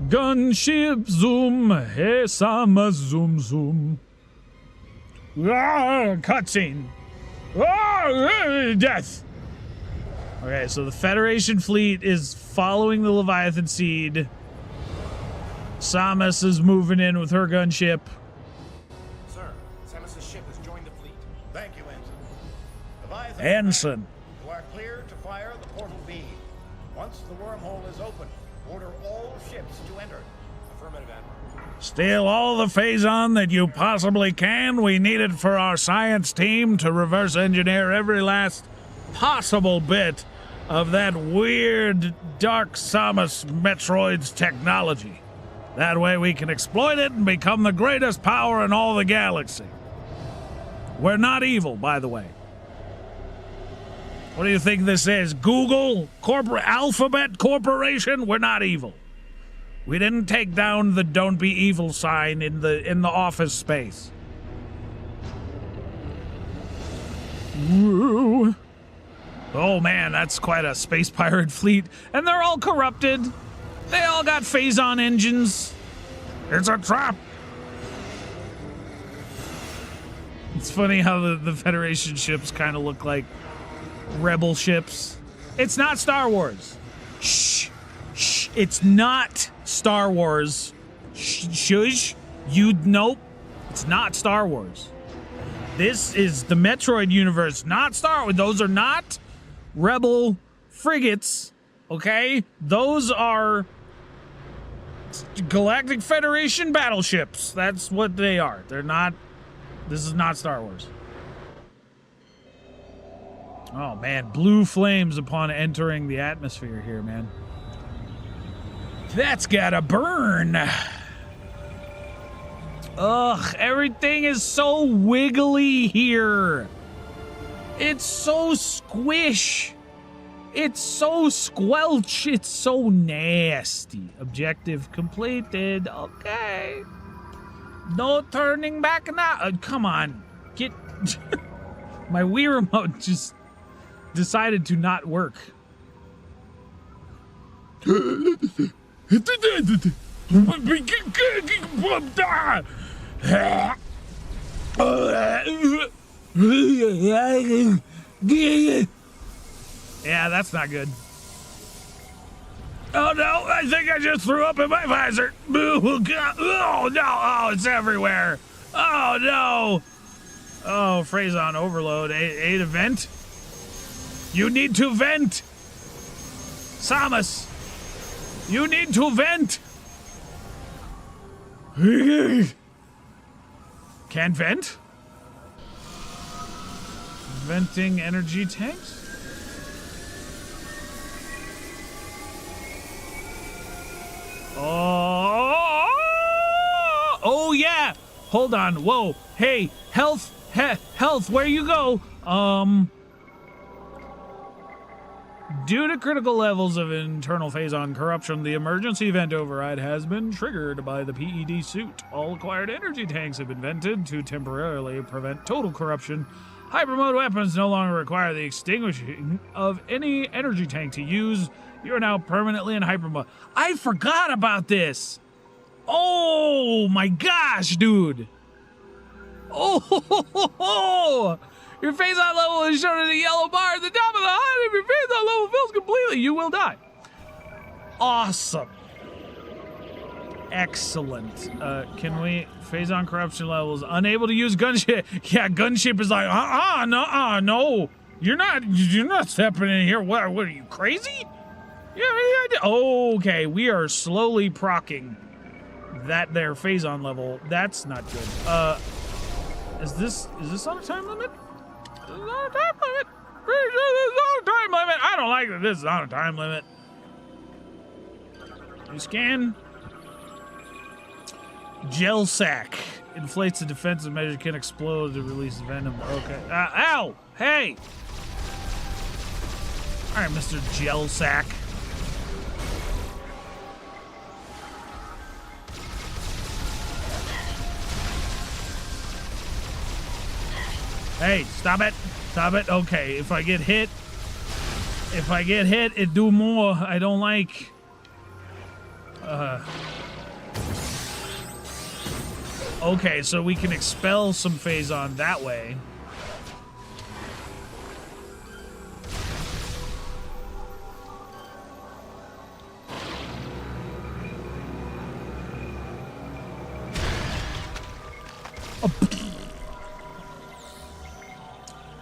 Gunship zoom. Hey, Samus zoom, zoom. Ah, cutscene. Ah, death. Okay, so the Federation fleet is following the Leviathan Seed. Samus is moving in with her gunship. Sir, Samus' ship has joined the fleet. Thank you, Ensign. Leviathan. Ensign. You are clear to fire the portal beam. Once the wormhole is open, order all ships to enter. Affirmative, Admiral. Steal all the Phazon that you possibly can. We need it for our science team to reverse engineer every last possible bit of that weird Dark Samus Metroid's technology. That way we can exploit it and become the greatest power in all the galaxy. We're not evil, by the way. What do you think this is? Google? Alphabet Corporation? We're not evil. We didn't take down the "Don't be evil" sign in the office space. Woo. Oh man, that's quite a space pirate fleet. And they're all corrupted. They all got Phazon engines. It's a trap. It's funny how the Federation ships kind of look like rebel ships. It's not Star Wars. Shh. Shh. It's not Star Wars. Shush. Nope. It's not Star Wars. This is the Metroid universe, not Star Wars. Those are not rebel frigates, okay? Those are Galactic Federation battleships. That's what they are. They're not. This is not Star Wars. Oh man, blue flames upon entering the atmosphere here, man. That's gotta burn. Ugh, everything is so wiggly here. It's so squish. It's so squelch. It's so nasty. Objective completed. Okay. No turning back now. Come on. Get... My Wii remote just decided to not work. Yeah, that's not good. Oh no, I think I just threw up in my visor. Oh no, oh, it's everywhere. Oh no. Oh, Phazon overload. A to vent? You need to vent. Samus, you need to vent. Can't vent? Venting energy tanks? Oh yeah. Hold on. Whoa. Hey, health, health. Where you go? Due to critical levels of internal Phazon corruption, the emergency vent override has been triggered by the PED suit. All acquired energy tanks have been vented to temporarily prevent total corruption. Hypermode weapons no longer require the extinguishing of any energy tank to use. You're now permanently in hypermode. I forgot about this. Oh my gosh, dude. Oh, your Phazon level is shown in a yellow bar at the top of the HUD. If your Phazon level fills completely, you will die. Awesome. Excellent. Can we... Phazon corruption levels. Unable to use gunship. Yeah, gunship is like, no. You're not stepping in here. What are you, crazy? Yeah, okay, we are slowly procking that there Phazon level. That's not good. Is this on a time limit? This is on a time limit. Pretty sure this is on a time limit. I don't like that this is on a time limit. You scan. Gel sack. Inflates the defensive measure, can explode to release venom. Okay. Ow! Hey! Alright, Mr. Gel sack. Hey, stop it. Stop it. Okay, if I get hit, it do more. I don't like. Okay, so we can expel some Phazon that way.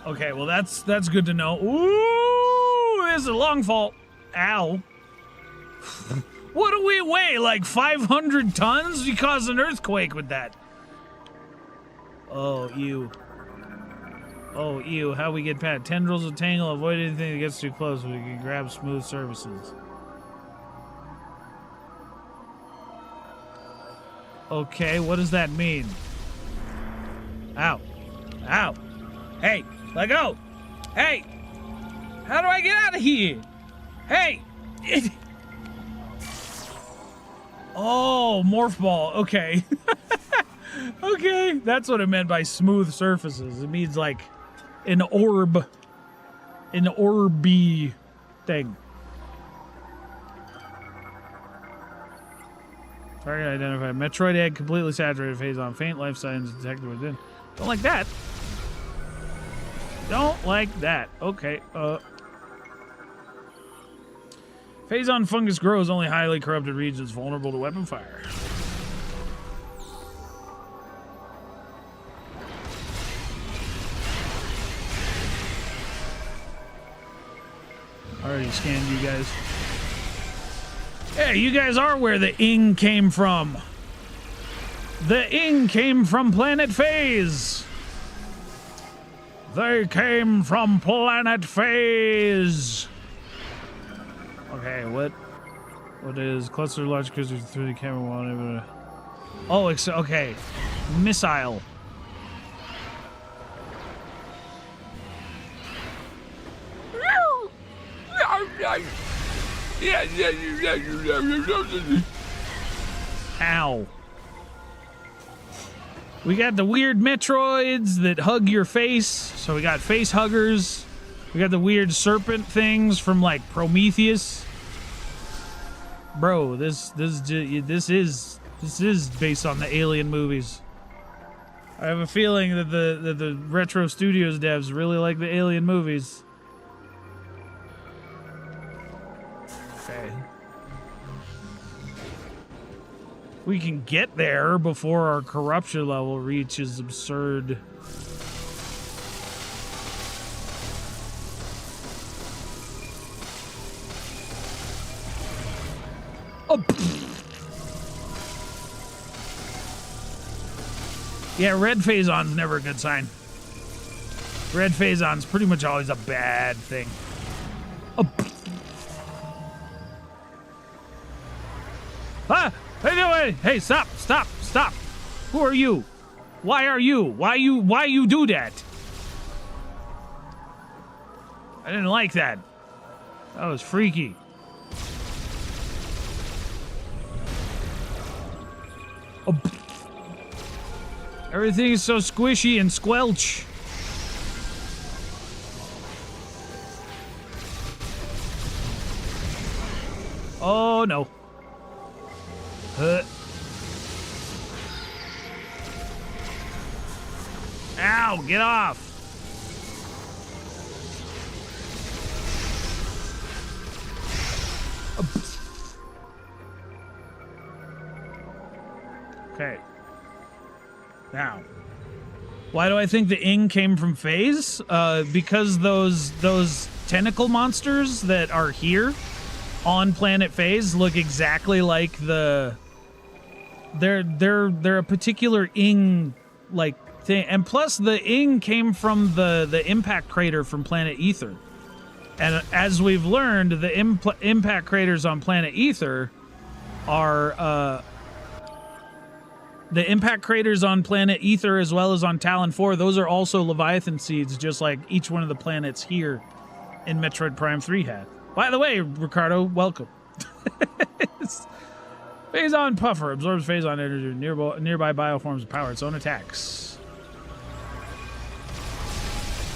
Okay, well that's good to know. Ooh, this is a long fall. Ow. What do we weigh? Like 500 tons? We caused an earthquake with that. Oh, ew. Oh, ew. How we get past? Tendrils will tangle. Avoid anything that gets too close. We can grab smooth surfaces. Okay, what does that mean? Ow. Ow. Hey, let go. Hey. How do I get out of here? Hey. Oh, morph ball. Okay. Okay, that's what it meant by smooth surfaces. It means like an orb. An orby thing. Target identified. Metroid egg completely saturated. Phazon. Faint life signs detected within. Don't like that. Don't like that. Okay, Phazon fungus grows only highly corrupted regions vulnerable to weapon fire. Already scanned you guys. Hey, you guys are where the ing came from. The ing came from planet Phase. They came from planet Phase. Okay, what is cluster large cruisers through the camera one? Oh, it's okay. Missile. Ow. We got the weird Metroids that hug your face. So we got face huggers. We got the weird serpent things from like Prometheus. Bro, this is based on the Alien movies. I have a feeling that the Retro Studios devs really like the Alien movies. Okay. We can get there before our corruption level reaches absurd. Oh. Yeah, red Phazon's never a good sign. Red Phazon's pretty much always a bad thing. Oh. Ah! Hey, stop! Who are you? Why are you? Why you do that? I didn't like that. That was freaky. Oh. Everything is so squishy and squelch. Oh no. Ow, get off. Okay. Now, why do I think the ing came from Phase? Because those tentacle monsters that are here on planet Phase look exactly like the. They're a particular ing like thing, and plus the ing came from the impact crater from planet Ether, and as we've learned, the impact craters on planet Ether are the impact craters on planet Ether as well as on Talon 4. Those are also Leviathan seeds, just like each one of the planets here in Metroid Prime 3 had. By the way, Ricardo, welcome. Phazon Puffer absorbs Phazon energy. Nearby bioforms power its own attacks.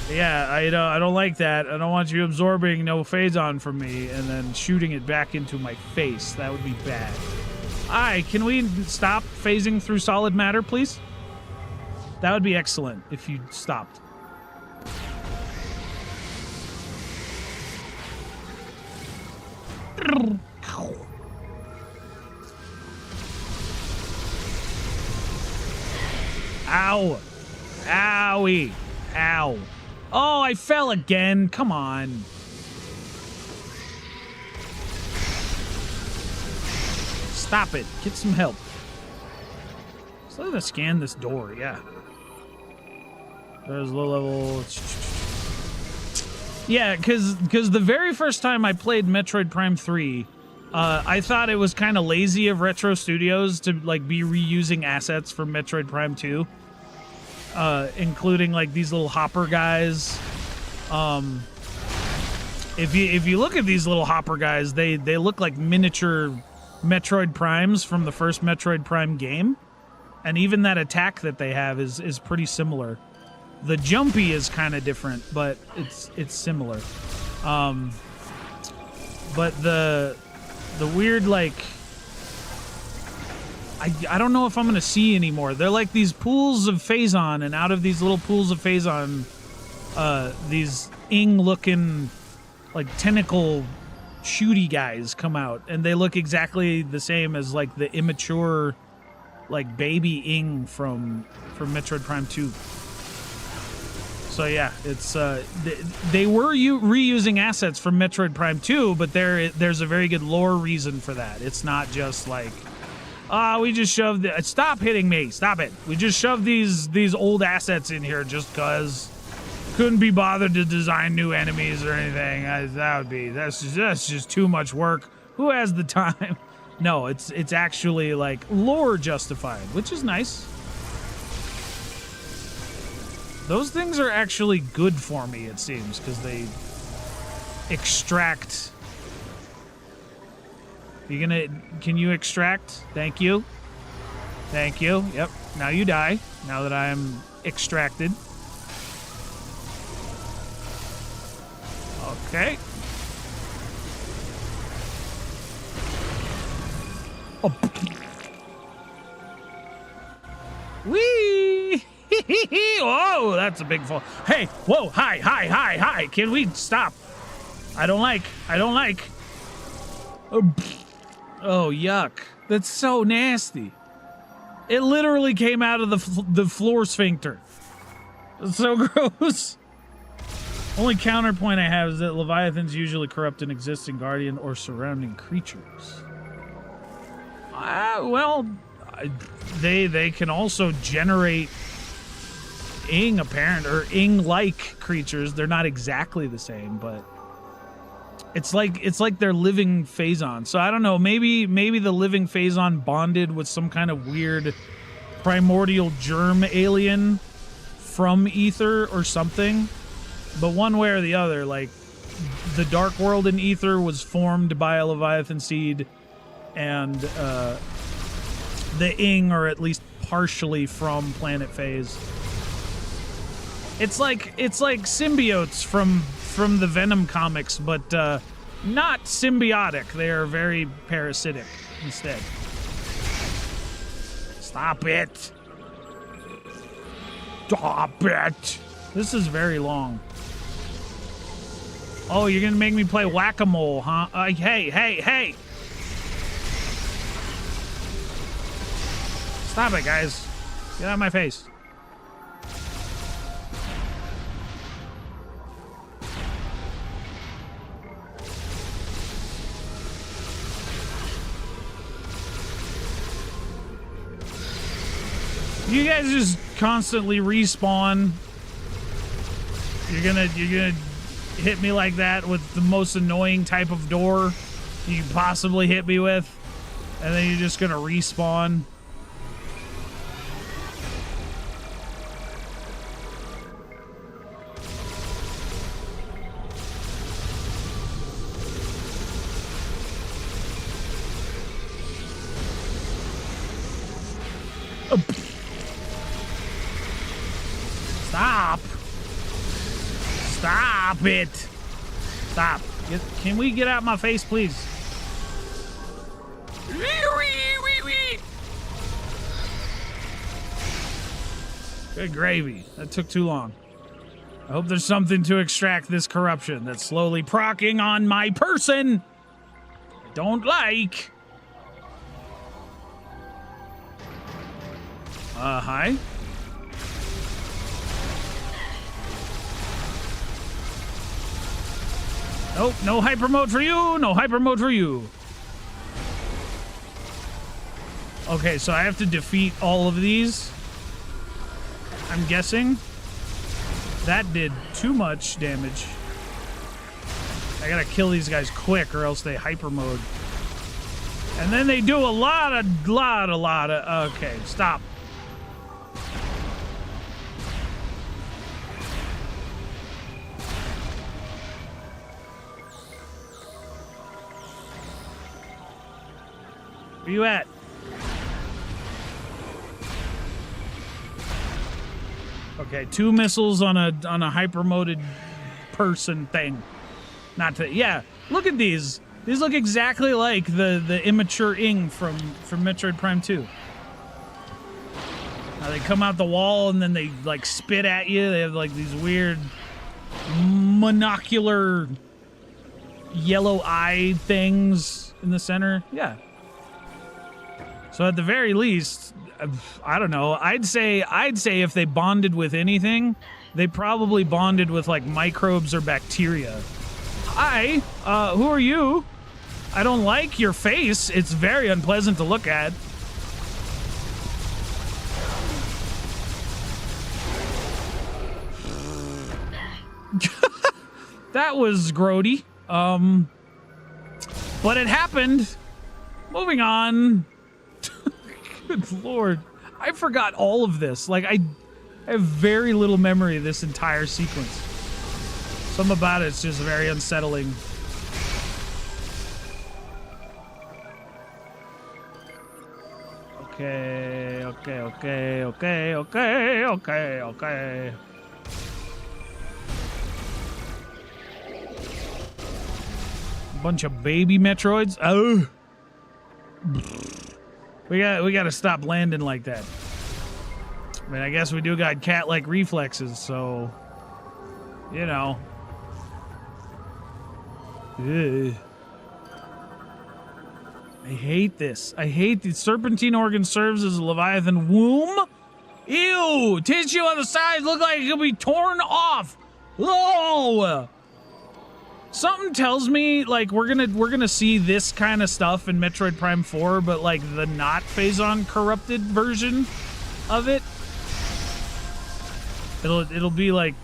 Yeah, I don't like that. I don't want you absorbing no Phazon from me and then shooting it back into my face. That would be bad. Alright, can we stop phasing through solid matter, please? That would be excellent if you stopped. Ow. Owie. Ow. Oh, I fell again. Come on. Stop it. Get some help. So I'm gonna scan this door, yeah. There's low level. Yeah, because the very first time I played Metroid Prime 3, I thought it was kind of lazy of Retro Studios to like be reusing assets from Metroid Prime 2, including like these little hopper guys. If you look at these little hopper guys, they look like miniature Metroid Primes from the first Metroid Prime game, and even that attack that they have is pretty similar. The jumpy is kind of different, but it's similar. But the weird, like, I don't know if I'm gonna see anymore. They're like these pools of Phazon, and out of these little pools of Phazon, these ing-looking, like, tentacle shooty guys come out, and they look exactly the same as like the immature, like, baby ing from Metroid Prime 2. So yeah, it's they were reusing assets from Metroid Prime 2, but there's a very good lore reason for that. It's not just like, we just shoved stop hitting me, stop it. We just shoved these old assets in here just cause couldn't be bothered to design new enemies or anything. That's just too much work. Who has the time? No, it's actually like lore justified, which is nice. Those things are actually good for me, it seems, because they extract. Can you extract? Thank you. Thank you. Yep. Now you die. Now that I am extracted. Okay. Oh. Whee! Whoa, that's a big fall. Hey, whoa, hi. Can we stop? I don't like. Oh, yuck. That's so nasty. It literally came out of the floor sphincter. It's so gross. Only counterpoint I have is that Leviathans usually corrupt an existing guardian or surrounding creatures. Well, they can also generate ing-like creatures. They're not exactly the same, but it's like they're living Phazon. So I don't know, maybe the living Phazon bonded with some kind of weird primordial germ alien from Ether or something. But one way or the other, like, the Dark World in Ether was formed by a Leviathan seed, and the ing are at least partially from Planet Phase. It's like symbiotes from the Venom comics, but not symbiotic. They are very parasitic instead. Stop it! Stop it! This is very long. Oh, you're gonna make me play whack-a-mole, huh? Hey! Stop it, guys. Get out of my face. You guys just constantly respawn. You're gonna hit me like that with the most annoying type of door you can possibly hit me with, and then you're just gonna respawn. Stop it! Stop. Can we get out my face, please? Good gravy. That took too long. I hope there's something to extract this corruption that's slowly procking on my person. I don't like. Hi. Nope, no hyper mode for you, no hyper mode for you. Okay, so I have to defeat all of these. I'm guessing. That did too much damage. I gotta kill these guys quick or else they hyper mode. And then they do a lot of, okay, stop. Where you at? Okay, 2 missiles on a hyper-moded person thing. Not to, yeah. Look at these. These look exactly like the immature Ing from Metroid Prime 2. They come out the wall and then they like spit at you. They have like these weird monocular yellow eye things in the center. Yeah. So at the very least, I don't know. I'd say if they bonded with anything, they probably bonded with like microbes or bacteria. Hi, who are you? I don't like your face. It's very unpleasant to look at. That was grody. But it happened. Moving on. Good lord. I forgot all of this. Like, I have very little memory of this entire sequence. Something about it's just very unsettling. Okay. Bunch of baby Metroids. Oh. We gotta stop landing like that. I mean, I guess we do got cat-like reflexes, so you know. Ugh. I hate this. I hate the serpentine organ serves as a Leviathan womb. Ew! Tissue on the sides look like it could be torn off. Oh! Something tells me like we're gonna see this kind of stuff in Metroid Prime 4, but like the not Phazon corrupted version of it. It'll be like,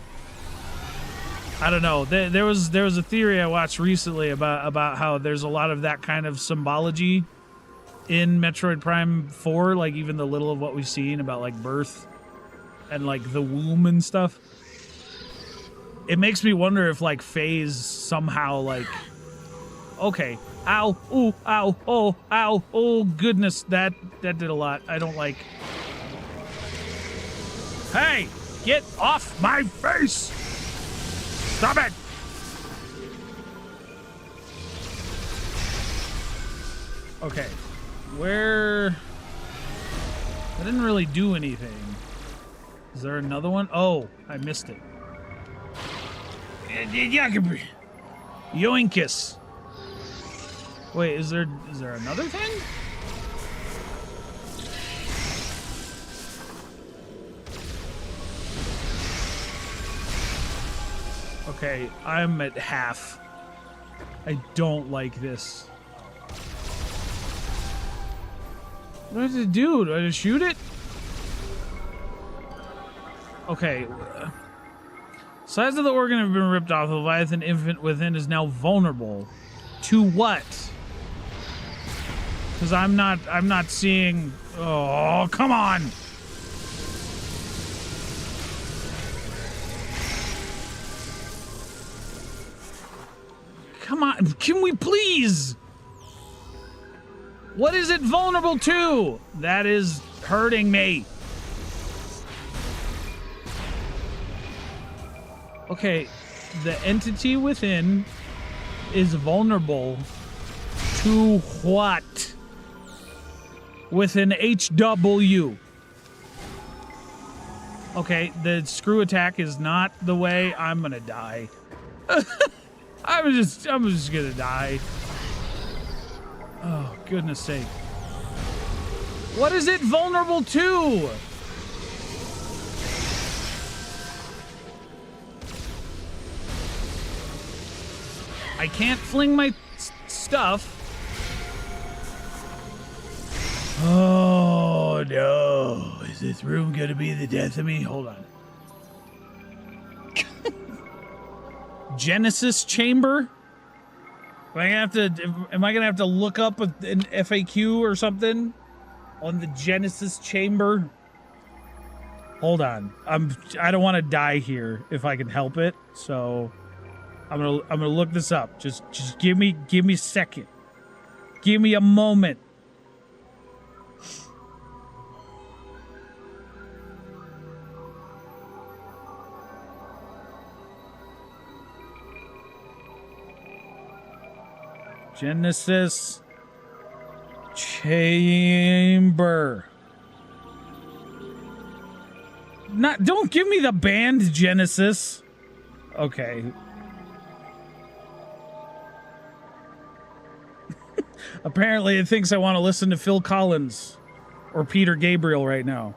I don't know. There was a theory I watched recently about how there's a lot of that kind of symbology in Metroid Prime 4, like even the little of what we've seen about like birth and like the womb and stuff. It makes me wonder if like Phase somehow like, okay, ow, ooh, ow, oh goodness, that did a lot. I don't like. Hey, get off my face! Stop it! Okay, where? I didn't really do anything. Is there another one? Oh, I missed it. Yoinkus. Wait, is there another thing? Okay, I'm at half. I don't like this. What does it do? Do I just shoot it? Okay. Sides of the organ have been ripped off. The Leviathan infant within is now vulnerable. To what? Because I'm not seeing. Oh, come on! Come on, can we please? What is it vulnerable to? That is hurting me. Okay, the entity within is vulnerable to what? With an HW. Okay, the screw attack is not the way. I'm gonna die. I'm just gonna die. Oh, goodness sake. What is it vulnerable to? I can't fling my stuff. Oh. Oh no, is this room gonna be the death of me? Hold on. Genesis chamber? Am I gonna have to look up an FAQ or something on the Genesis chamber? Hold on. I don't want to die here if I can help it. So I'm gonna look this up. Just give me a second. Give me a moment. Genesis chamber. Don't give me the band Genesis. Okay. Apparently it thinks I want to listen to Phil Collins or Peter Gabriel right now.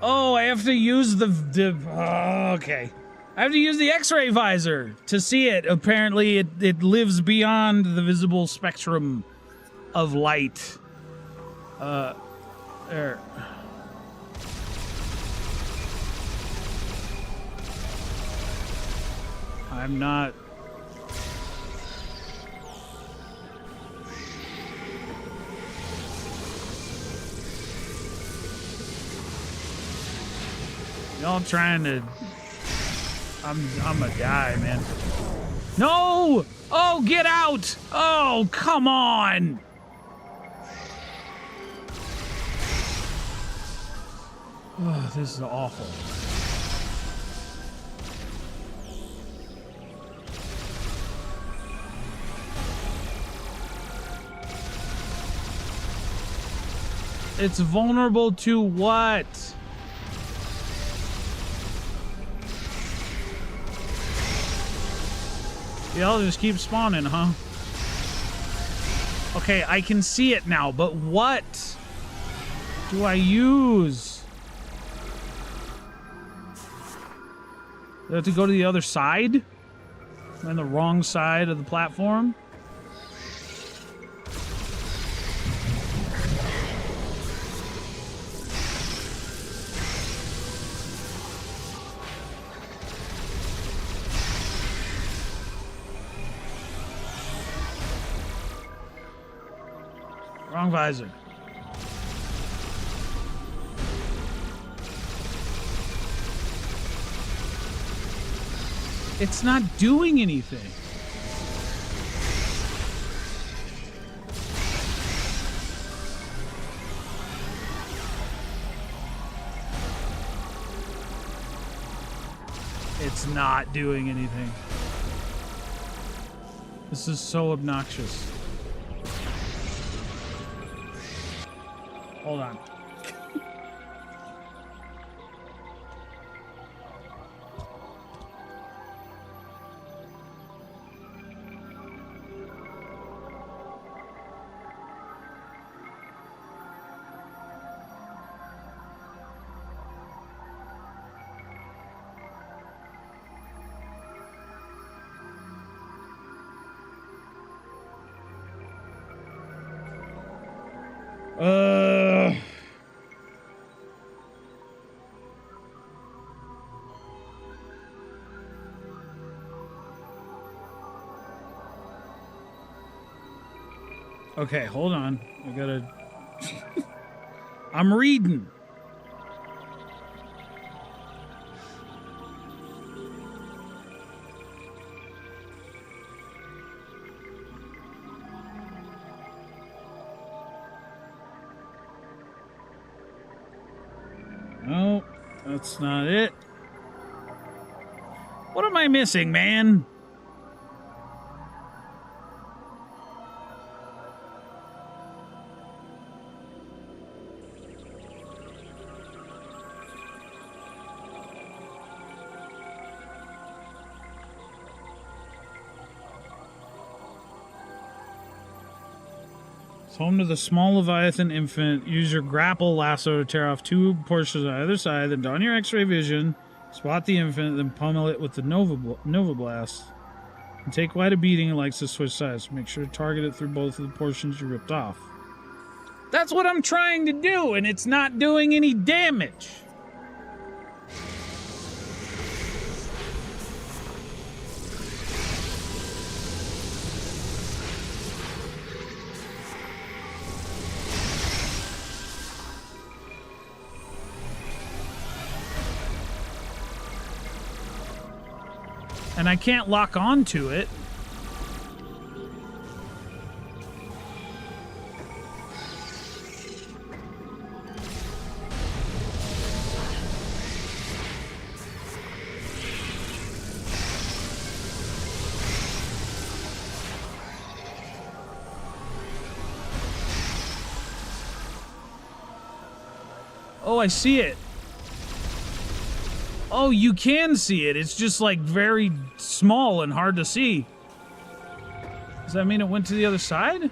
Oh, I have to use okay. I have to use the X-ray visor to see it. Apparently, it lives beyond the visible spectrum of light. There. I'm not... Y'all trying to... I'm gonna die, man. No! Oh, get out! Oh, come on! Oh, this is awful. It's vulnerable to what? Y'all just keep spawning, huh? Okay, I can see it now, but what do I use? Do I have to go to the other side? Am I on the wrong side of the platform? Wrong visor. It's not doing anything. It's not doing anything. This is so obnoxious. Hold on. Okay, hold on. I gotta... I'm reading. No, that's not it. What am I missing, man? Home to the small Leviathan infant. Use your grapple lasso to tear off 2 portions on either side, then don your X-ray vision, spot the infant, then pummel it with the Nova Blast. And take quite a beating. It likes to switch sides. Make sure to target it through both of the portions you ripped off. That's what I'm trying to do, and it's not doing any damage. And I can't lock onto it. Oh, I see it. Oh, you can see it. It's just like very small and hard to see. Does that mean it went to the other side?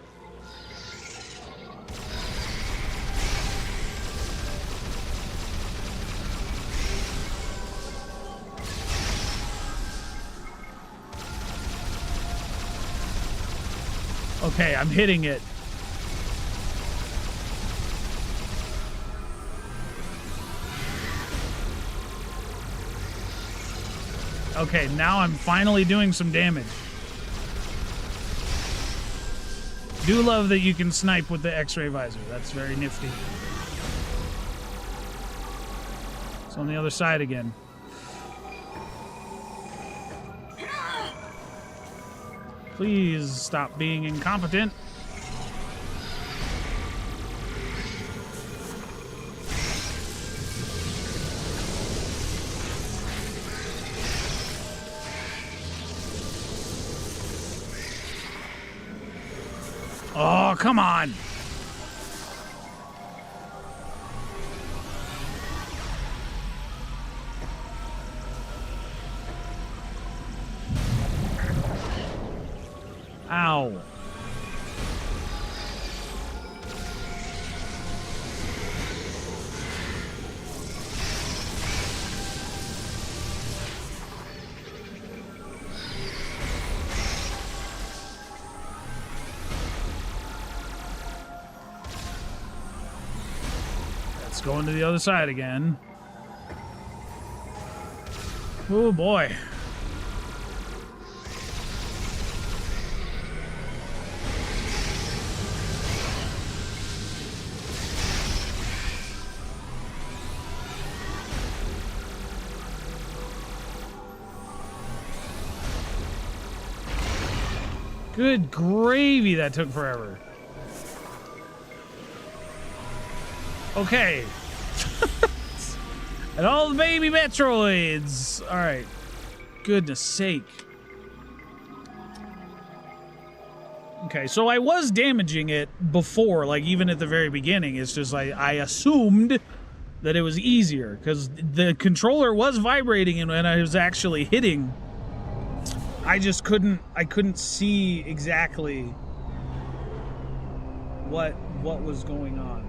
Okay, I'm hitting it. Okay, now I'm finally doing some damage. Do love that you can snipe with the X-ray visor. That's very nifty. It's on the other side again. Please stop being incompetent. Oh, come on. Ow. Going to the other side again. Oh boy. Good gravy, that took forever. Okay. And all the baby Metroids. All right. Goodness sake. Okay, so I was damaging it before, like even at the very beginning. It's just I assumed that it was easier because the controller was vibrating and when I was actually hitting, I just couldn't see exactly what was going on.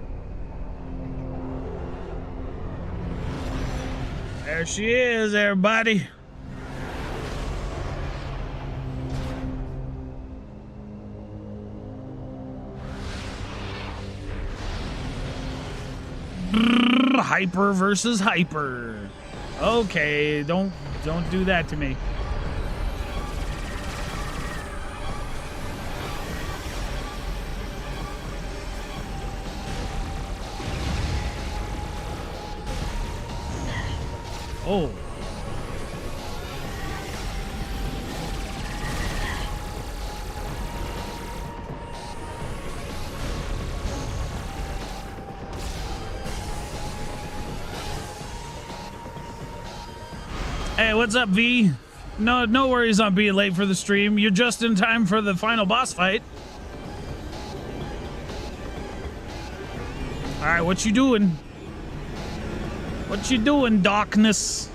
There she is, everybody. Hyper versus hyper. Okay, don't do that to me. Oh. Hey, what's up, V? No worries on being late for the stream. You're just in time for the final boss fight. All right, what you doing? What you doing, Darkness?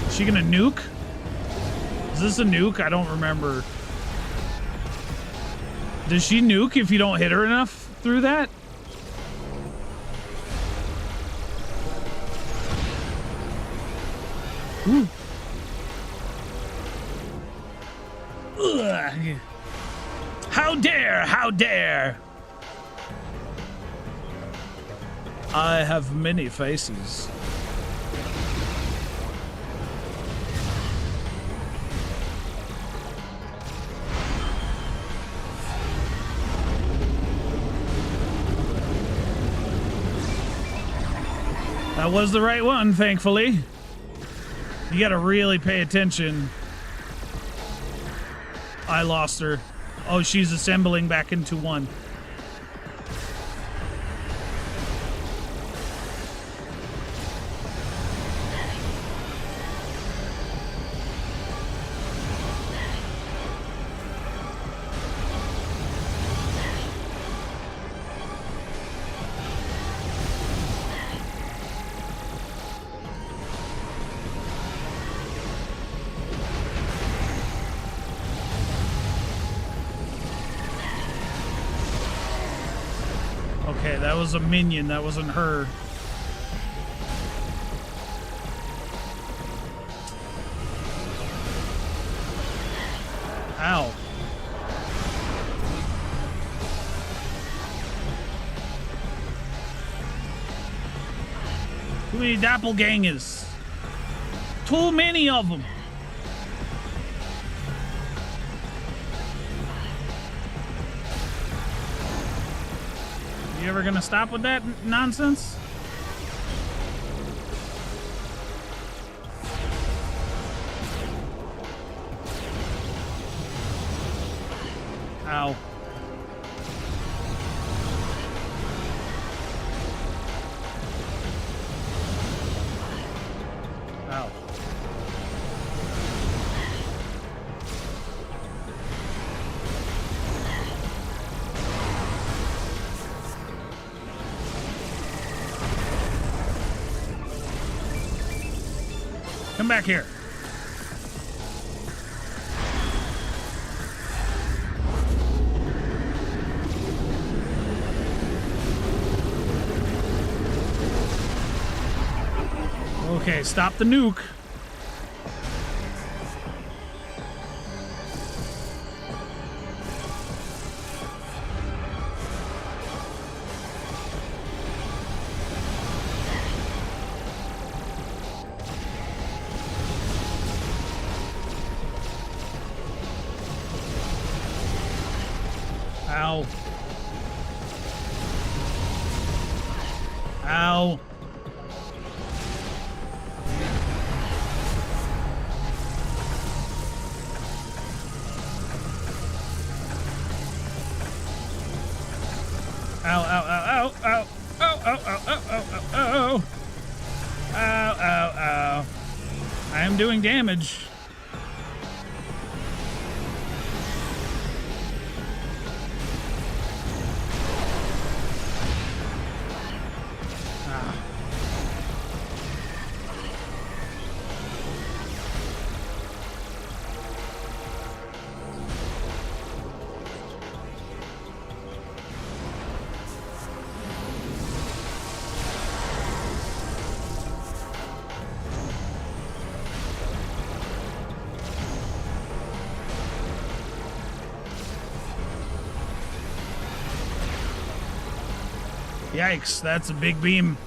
Is she gonna nuke? Is this a nuke? I don't remember. Does she nuke if you don't hit her enough through that? Ooh. Ugh. How dare! How dare! I have many faces. That was the right one, thankfully. You gotta really pay attention. I lost her. Oh, she's assembling back into one. Okay, that was a minion, that wasn't her. Ow. Too many doppelgangers. Too many of them. You ever gonna stop with that nonsense? Ow. Ow. Come back here. Okay, stop the nuke. Ow. Ow. Ow, ow, ow, ow, ow, ow, ow, ow, ow, ow, ow, ow, ow, ow. I am doing damage. Yikes, that's a big beam.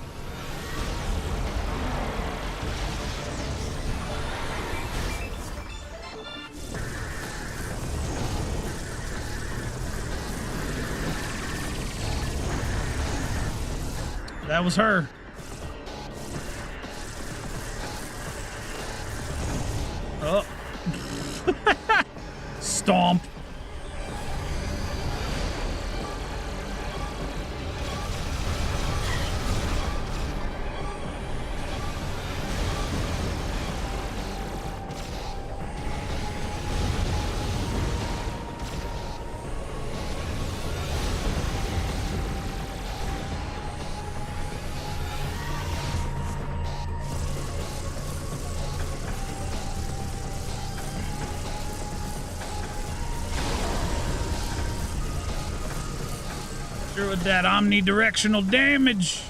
That was her. Oh. Stomp. Sure with that omnidirectional damage.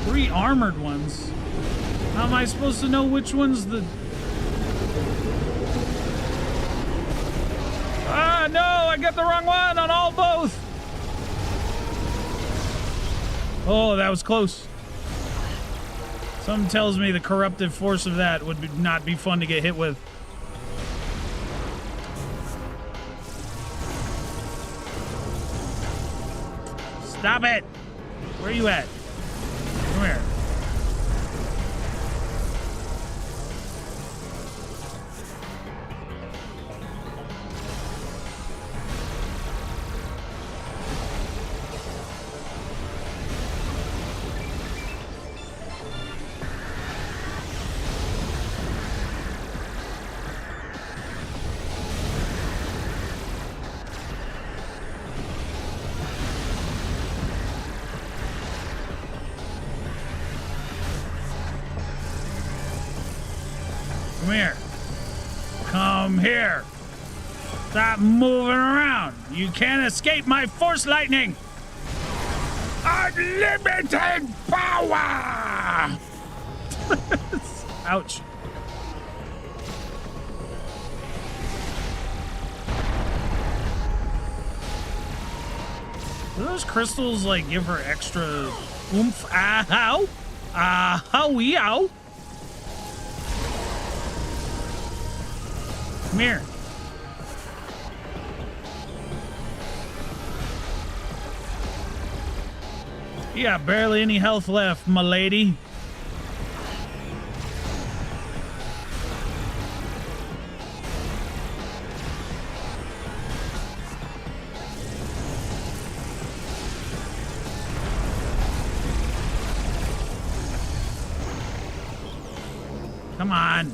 3 armored ones. How am I supposed to know which one's the... Ah, no! I got the wrong one on all both! Oh, that was close. Something tells me the corruptive force of that would not be fun to get hit with. Stop it! Where are you at? Come here. Come here. Come here. Stop moving around. You can't escape my force lightning. Unlimited power! Ouch. Do those crystals, like, give her extra oomph? Ow! Ow! Ow! Come here. You got barely any health left, my lady. Come on.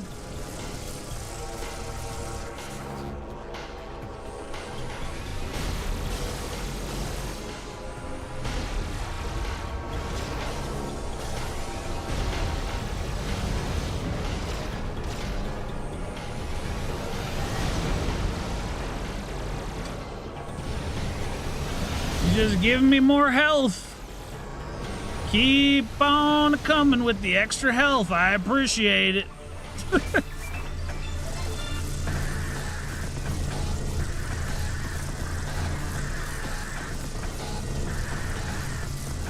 Just give me more health. Keep on coming with the extra health. I appreciate it.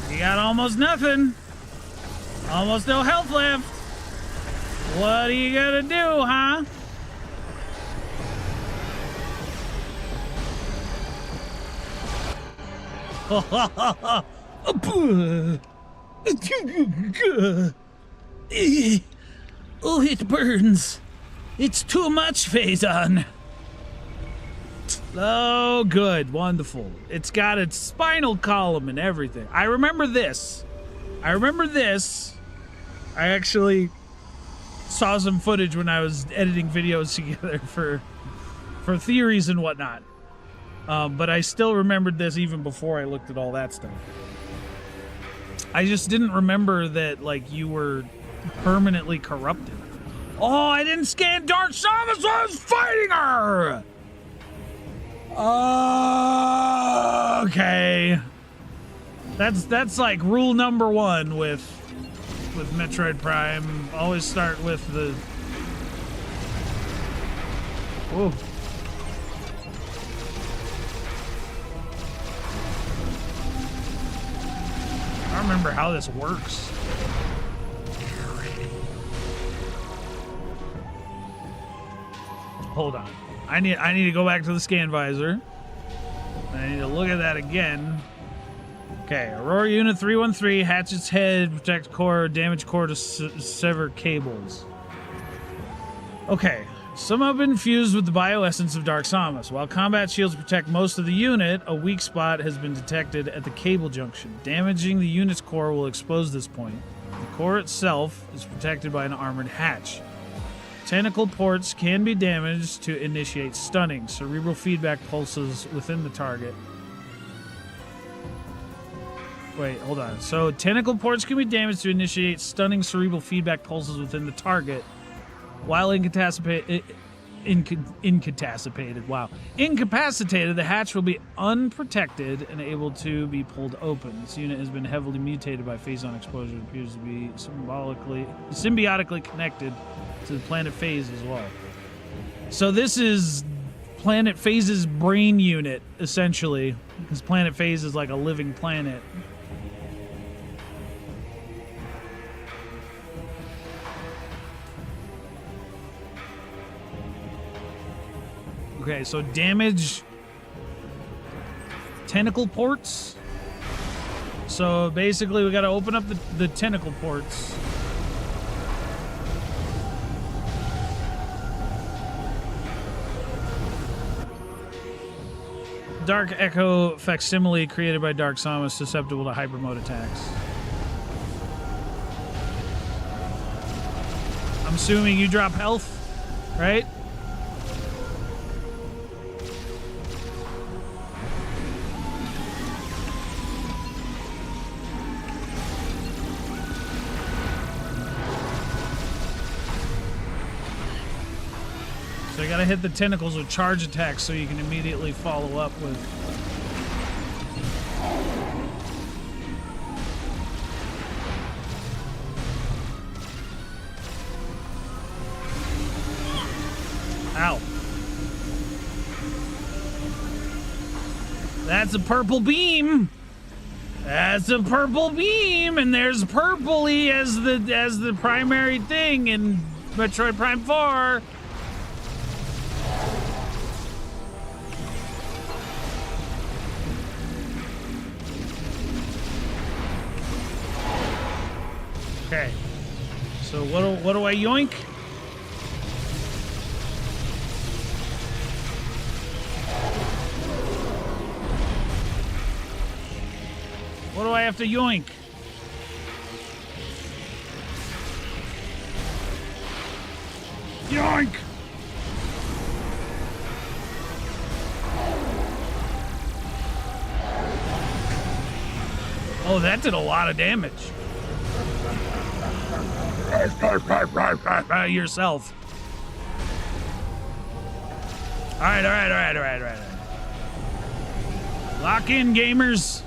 You got almost nothing. Almost no health left. What are you gonna do, huh? Oh, it burns. It's too much, Phazon. Oh, good. Wonderful. It's got its spinal column and everything. I remember this. I actually saw some footage when I was editing videos together for theories and whatnot. But I still remembered this even before I looked at all that stuff. I just didn't remember that, like, you were permanently corrupted. Oh, I didn't scan Dark Samus, I was fighting her! Okay. That's like rule number 1 with Metroid Prime. Always start with the... Whoa. I don't remember how this works. Hold on. I need to go back to the scan visor. I need to look at that again. Okay, Aurora Unit 313, hatch its head, protect core, damage core to sever cables. Okay, some have been fused with the bioessence of Dark Samus. While combat shields protect most of the unit, a weak spot has been detected at the cable junction. Damaging the unit's core will expose this point. The core itself is protected by an armored hatch. Tentacle ports can be damaged to initiate stunning. Cerebral feedback pulses within the target. Wait, hold on. So, tentacle ports can be damaged to initiate stunning cerebral feedback pulses within the target. While incapacitated, the hatch will be unprotected and able to be pulled open. This unit has been heavily mutated by Phazon exposure. It appears to be symbiotically connected to the planet Phase as well. So this is Planet Phase's brain unit, essentially, because Planet Phase is like a living planet. Okay, so damage tentacle ports. So basically we gotta open up the tentacle ports. Dark Echo facsimile created by Dark Samus, susceptible to hyper mode attacks. I'm assuming you drop health, right? So you gotta hit the tentacles with charge attacks so you can immediately follow up with... Ow. That's a purple beam! That's a purple beam! And there's purpley as the primary thing in Metroid Prime 4! Okay, so what do I yoink? What do I have to yoink? Yoink! Oh, that did a lot of damage. Yourself. All right. Lock in, gamers.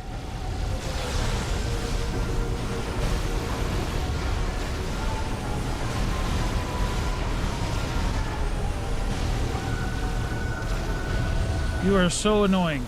You are so annoying.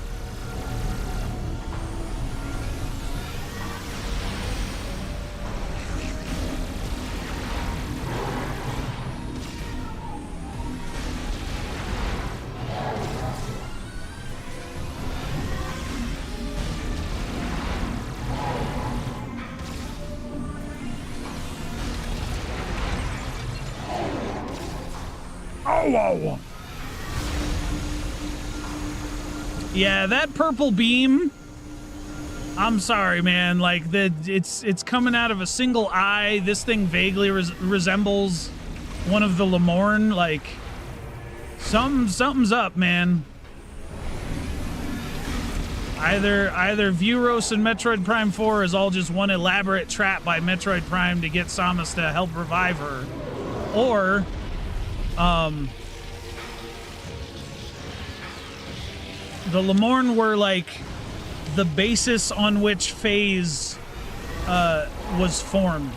Oh. Yeah, that purple beam. I'm sorry, man. Like it's coming out of a single eye. This thing vaguely resembles one of the Lemorn. Like something's up, man. Either Vuros and Metroid Prime 4 is all just one elaborate trap by Metroid Prime to get Samus to help revive her, or the Lemorn were like the basis on which Phase was formed.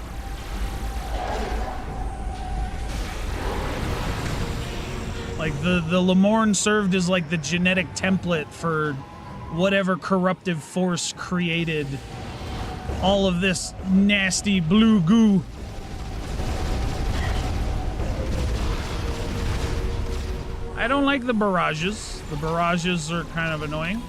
Like the Lemorn served as like the genetic template for whatever corruptive force created all of this nasty blue goo. I don't like the barrages. The barrages are kind of annoying.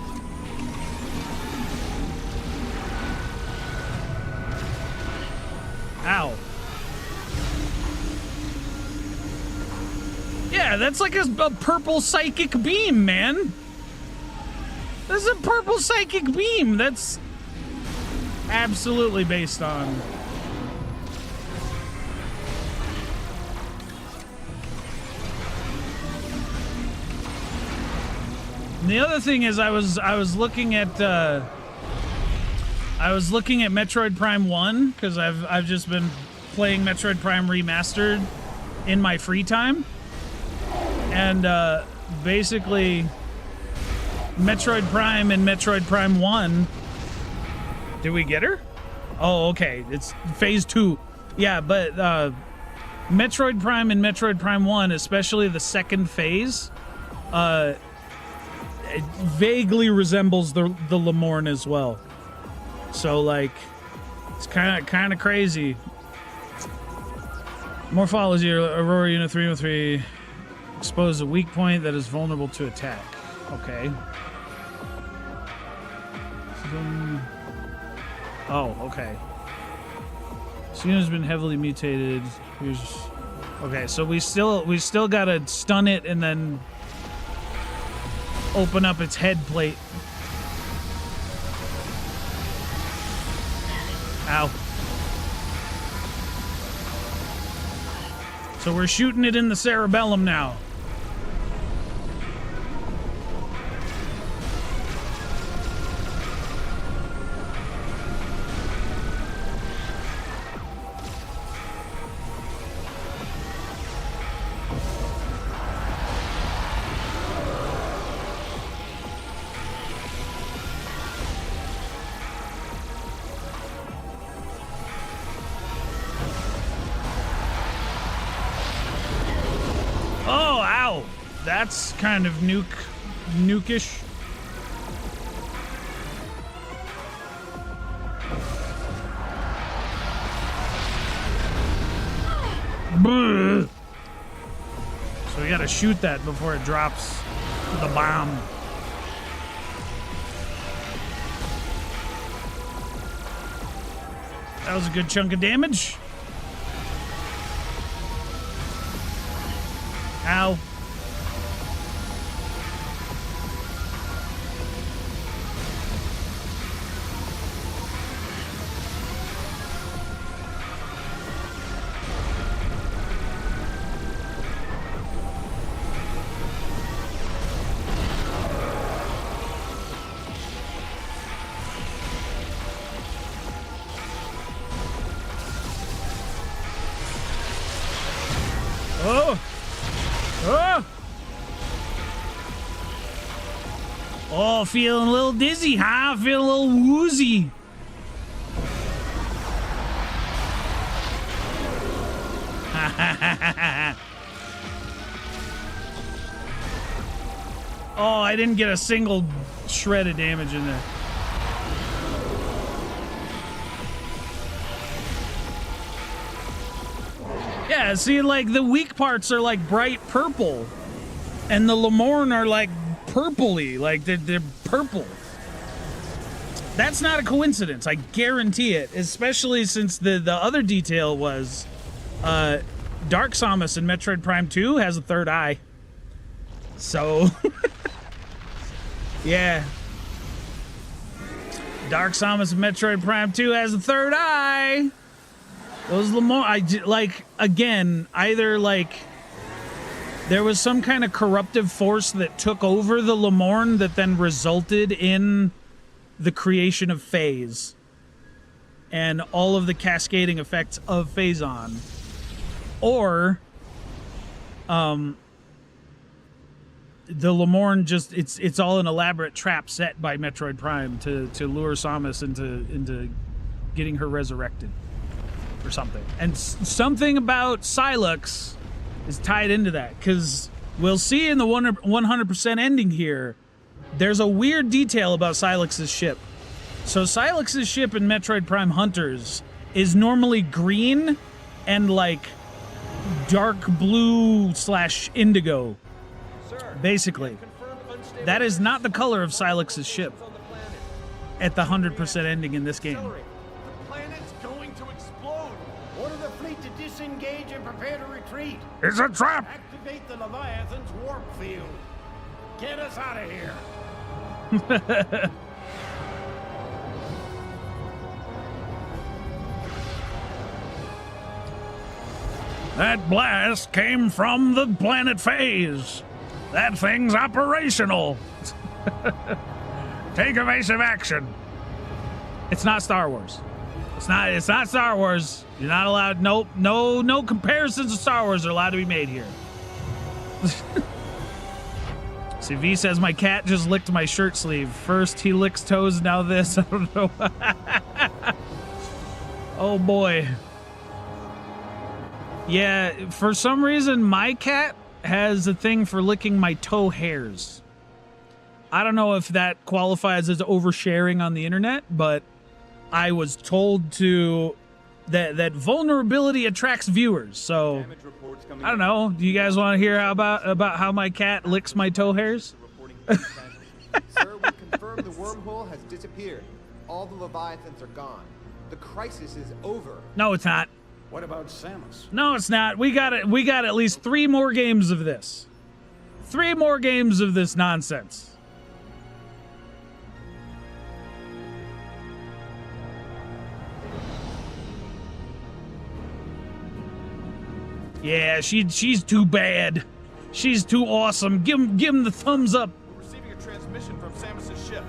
Ow. Yeah, that's like a purple psychic beam, man. This is a purple psychic beam. That's absolutely based on... And the other thing is I was looking at Metroid Prime 1 because I've just been playing Metroid Prime Remastered in my free time. And basically, Metroid Prime and Metroid Prime 1. Did we get her? Oh, okay. It's phase 2. Yeah, but Metroid Prime and Metroid Prime 1, especially the second phase, it vaguely resembles the Lemorn as well. So, like, it's kind of crazy. Morphology, Aurora Unit 303, expose a weak point that is vulnerable to attack. Okay. Oh, okay. This unit has been heavily mutated. Okay, so we still gotta stun it and then open up its head plate. Ow. So we're shooting it in the cerebellum now. That's kind of nuke-ish. So we gotta shoot that before it drops the bomb. That was a good chunk of damage. Ow. Oh, feeling a little dizzy, huh? Feeling a little woozy. Oh, I didn't get a single shred of damage in there. Yeah, see, like, the weak parts are, like, bright purple. And the Lemorn are, like, purpley. Like, they're purple. That's not a coincidence. I guarantee it. Especially since the other detail was Dark Samus in Metroid Prime 2 has a third eye. So, yeah. Dark Samus in Metroid Prime 2 has a third eye. Those Lemorn, like, again, either, like, there was some kind of corruptive force that took over the Lemorn that then resulted in the creation of Phase and all of the cascading effects of Phazon. Or, the Lemorn just, it's all an elaborate trap set by Metroid Prime to lure Samus into getting her resurrected. Or something. And something about Sylux is tied into that, because we'll see in the 100% ending here, there's a weird detail about Sylux's ship. So Sylux's ship in Metroid Prime Hunters is normally green and like dark blue / indigo, basically. That is not the color of Sylux's ship at the 100% ending in this game. Disengage and prepare to retreat. It's a trap! Activate the Leviathan's warp field. Get us out of here. That blast came from the planet Phase. That thing's operational. Take evasive action. It's not Star Wars. It's not Star Wars. You're not allowed. Nope. No comparisons to Star Wars are allowed to be made here. See, V says my cat just licked my shirt sleeve. First he licks toes, now this. I don't know. Oh boy. Yeah, for some reason my cat has a thing for licking my toe hairs. I don't know if that qualifies as oversharing on the internet, but I was told to that vulnerability attracts viewers. So I don't know. Do you guys want to hear about how my cat licks my toe hairs? Sir, we confirm the wormhole has disappeared. All the Leviathans are gone. The crisis is over. No, it's not. What about Samus? No, it's not. We got at least 3 more games of this. 3 more games of this nonsense. Yeah, she's too bad. She's too awesome. Give him the thumbs up. We're receiving a transmission from Samus's ship.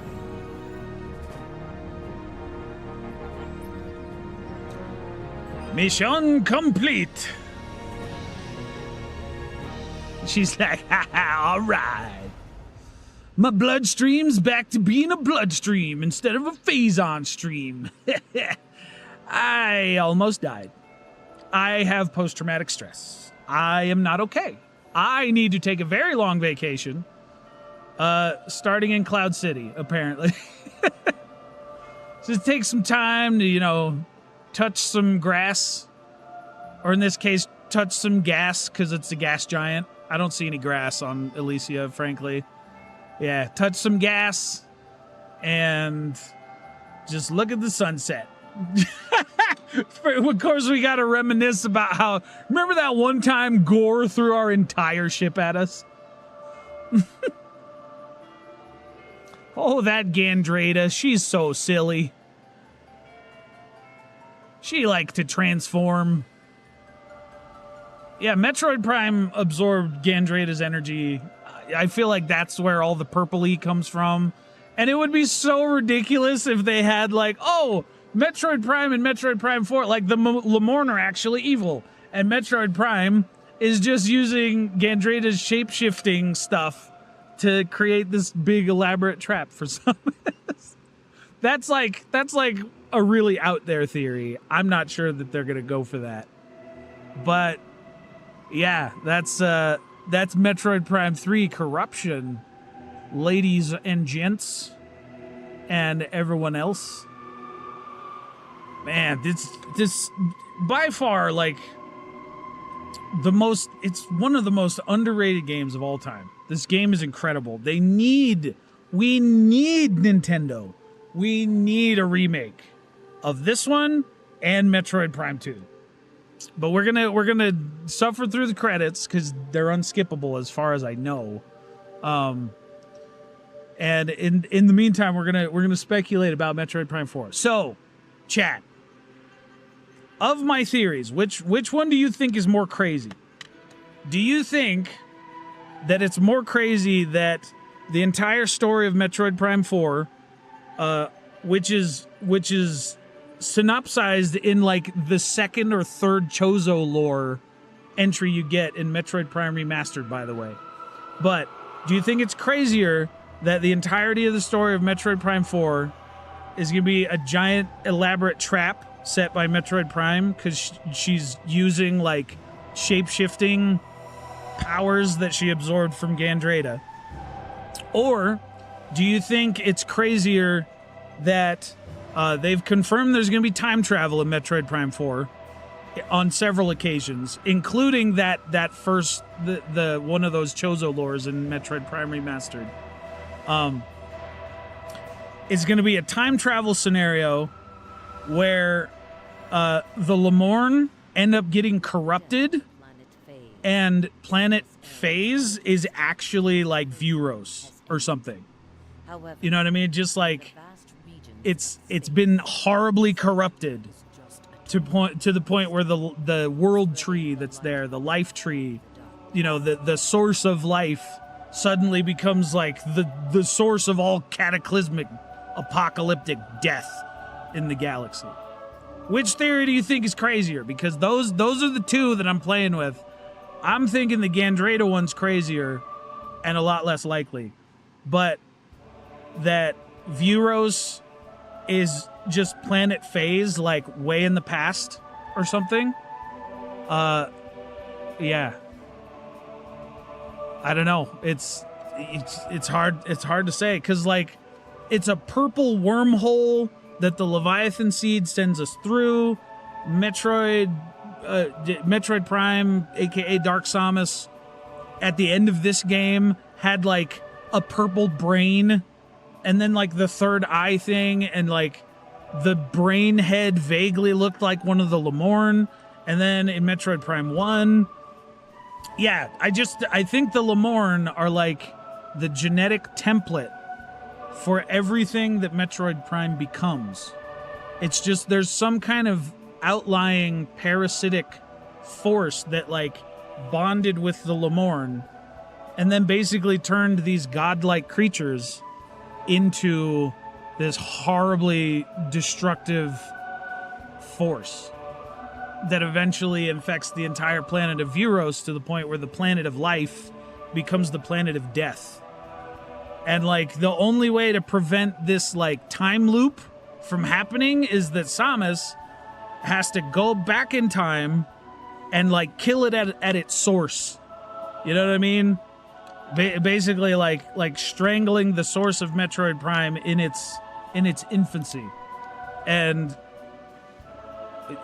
Mission complete. She's like, haha, all right. My bloodstream's back to being a bloodstream instead of a Phazon stream. I almost died. I have post-traumatic stress. I am not okay. I need to take a very long vacation, starting in Cloud City, apparently. Just take some time to, touch some grass, or in this case, touch some gas, because it's a gas giant. I don't see any grass on Elysia, frankly. Yeah, touch some gas, and just look at the sunset. Of course, we got to reminisce about how... Remember that one time Gore threw our entire ship at us? Oh, that Gandrada. She's so silly. She liked to transform. Yeah, Metroid Prime absorbed Gandrada's energy. I feel like that's where all the purple-y comes from. And it would be so ridiculous if they had Metroid Prime and Metroid Prime 4, the Lemorn are actually evil. And Metroid Prime is just using Gandrada's shape-shifting stuff to create this big elaborate trap for Samus. That's like a really out there theory. I'm not sure that they're gonna go for that. But yeah, that's Metroid Prime 3 Corruption, ladies and gents, and everyone else. Man, this by far it's one of the most underrated games of all time. This game is incredible. We need Nintendo. We need a remake of this one and Metroid Prime 2. But we're gonna suffer through the credits because they're unskippable as far as I know. And in the meantime, we're gonna speculate about Metroid Prime 4. So, chat. Of my theories, which one do you think is more crazy? Do you think that it's more crazy that the entire story of Metroid Prime 4, which is synopsized in the second or third Chozo lore entry you get in Metroid Prime Remastered, by the way. But do you think it's crazier that the entirety of the story of Metroid Prime 4 is going to be a giant elaborate trap set by Metroid Prime because she's using shape-shifting powers that she absorbed from Gandrada? Or do you think it's crazier that they've confirmed there's going to be time travel in Metroid Prime 4 on several occasions, including that first the one of those Chozo lores in Metroid Prime Remastered? It's going to be a time travel scenario where the Lemorn end up getting corrupted, and Planet Phase is actually Vuros or something. You know what I mean? Just it's been horribly corrupted to the point where the world tree that's there, the life tree, the source of life, suddenly becomes the source of all cataclysmic apocalyptic death in the galaxy. Which theory do you think is crazier? Because those are the two that I'm playing with. I'm thinking the Gandreda one's crazier and a lot less likely. But that Vuros is just planet phase, like way in the past or something. Yeah. I don't know. It's hard to say because like it's a purple wormhole that the Leviathan seed sends us through. Metroid Prime, aka Dark Samus, at the end of this game had like a purple brain and then like the third eye thing, and like the brain head vaguely looked like one of the Lemorn. And then in Metroid Prime 1, yeah, I think the Lemorn are like the genetic template for everything that Metroid Prime becomes. It's just there's some kind of outlying parasitic force that like bonded with the Lemorn and then basically turned these godlike creatures into this horribly destructive force that eventually infects the entire planet of Vuros to the point where the planet of life becomes the planet of death. And like the only way to prevent this like time loop from happening is that Samus has to go back in time and like kill it at its source. You know what I mean? Basically like strangling the source of Metroid Prime in its infancy. And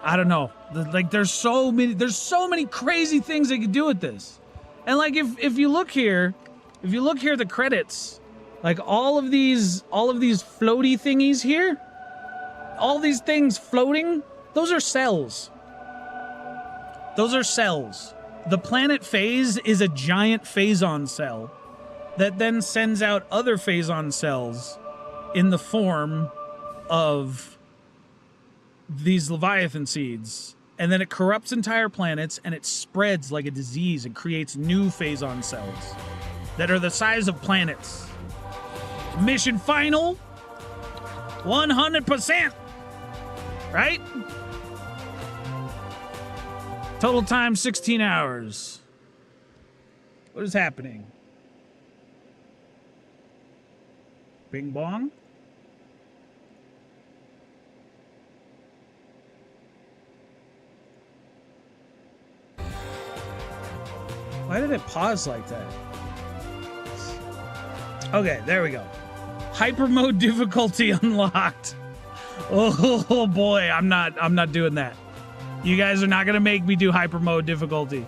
I don't know. Like there's so many crazy things they could do with this. And like if you look here, the credits, like all of these floaty thingies here, all these things floating, those are cells. Those are cells. The planet phase is a giant Phazon cell that then sends out other Phazon cells in the form of these Leviathan seeds. And then it corrupts entire planets and it spreads like a disease and creates new Phazon cells that are the size of planets. Mission final, 100%. Right? Total time, 16 hours. What is happening? Bing bong? Why did it pause like that? Okay, there we go. Hyper mode difficulty unlocked. Oh boy, I'm not doing that. You guys are not gonna make me do hyper mode difficulty.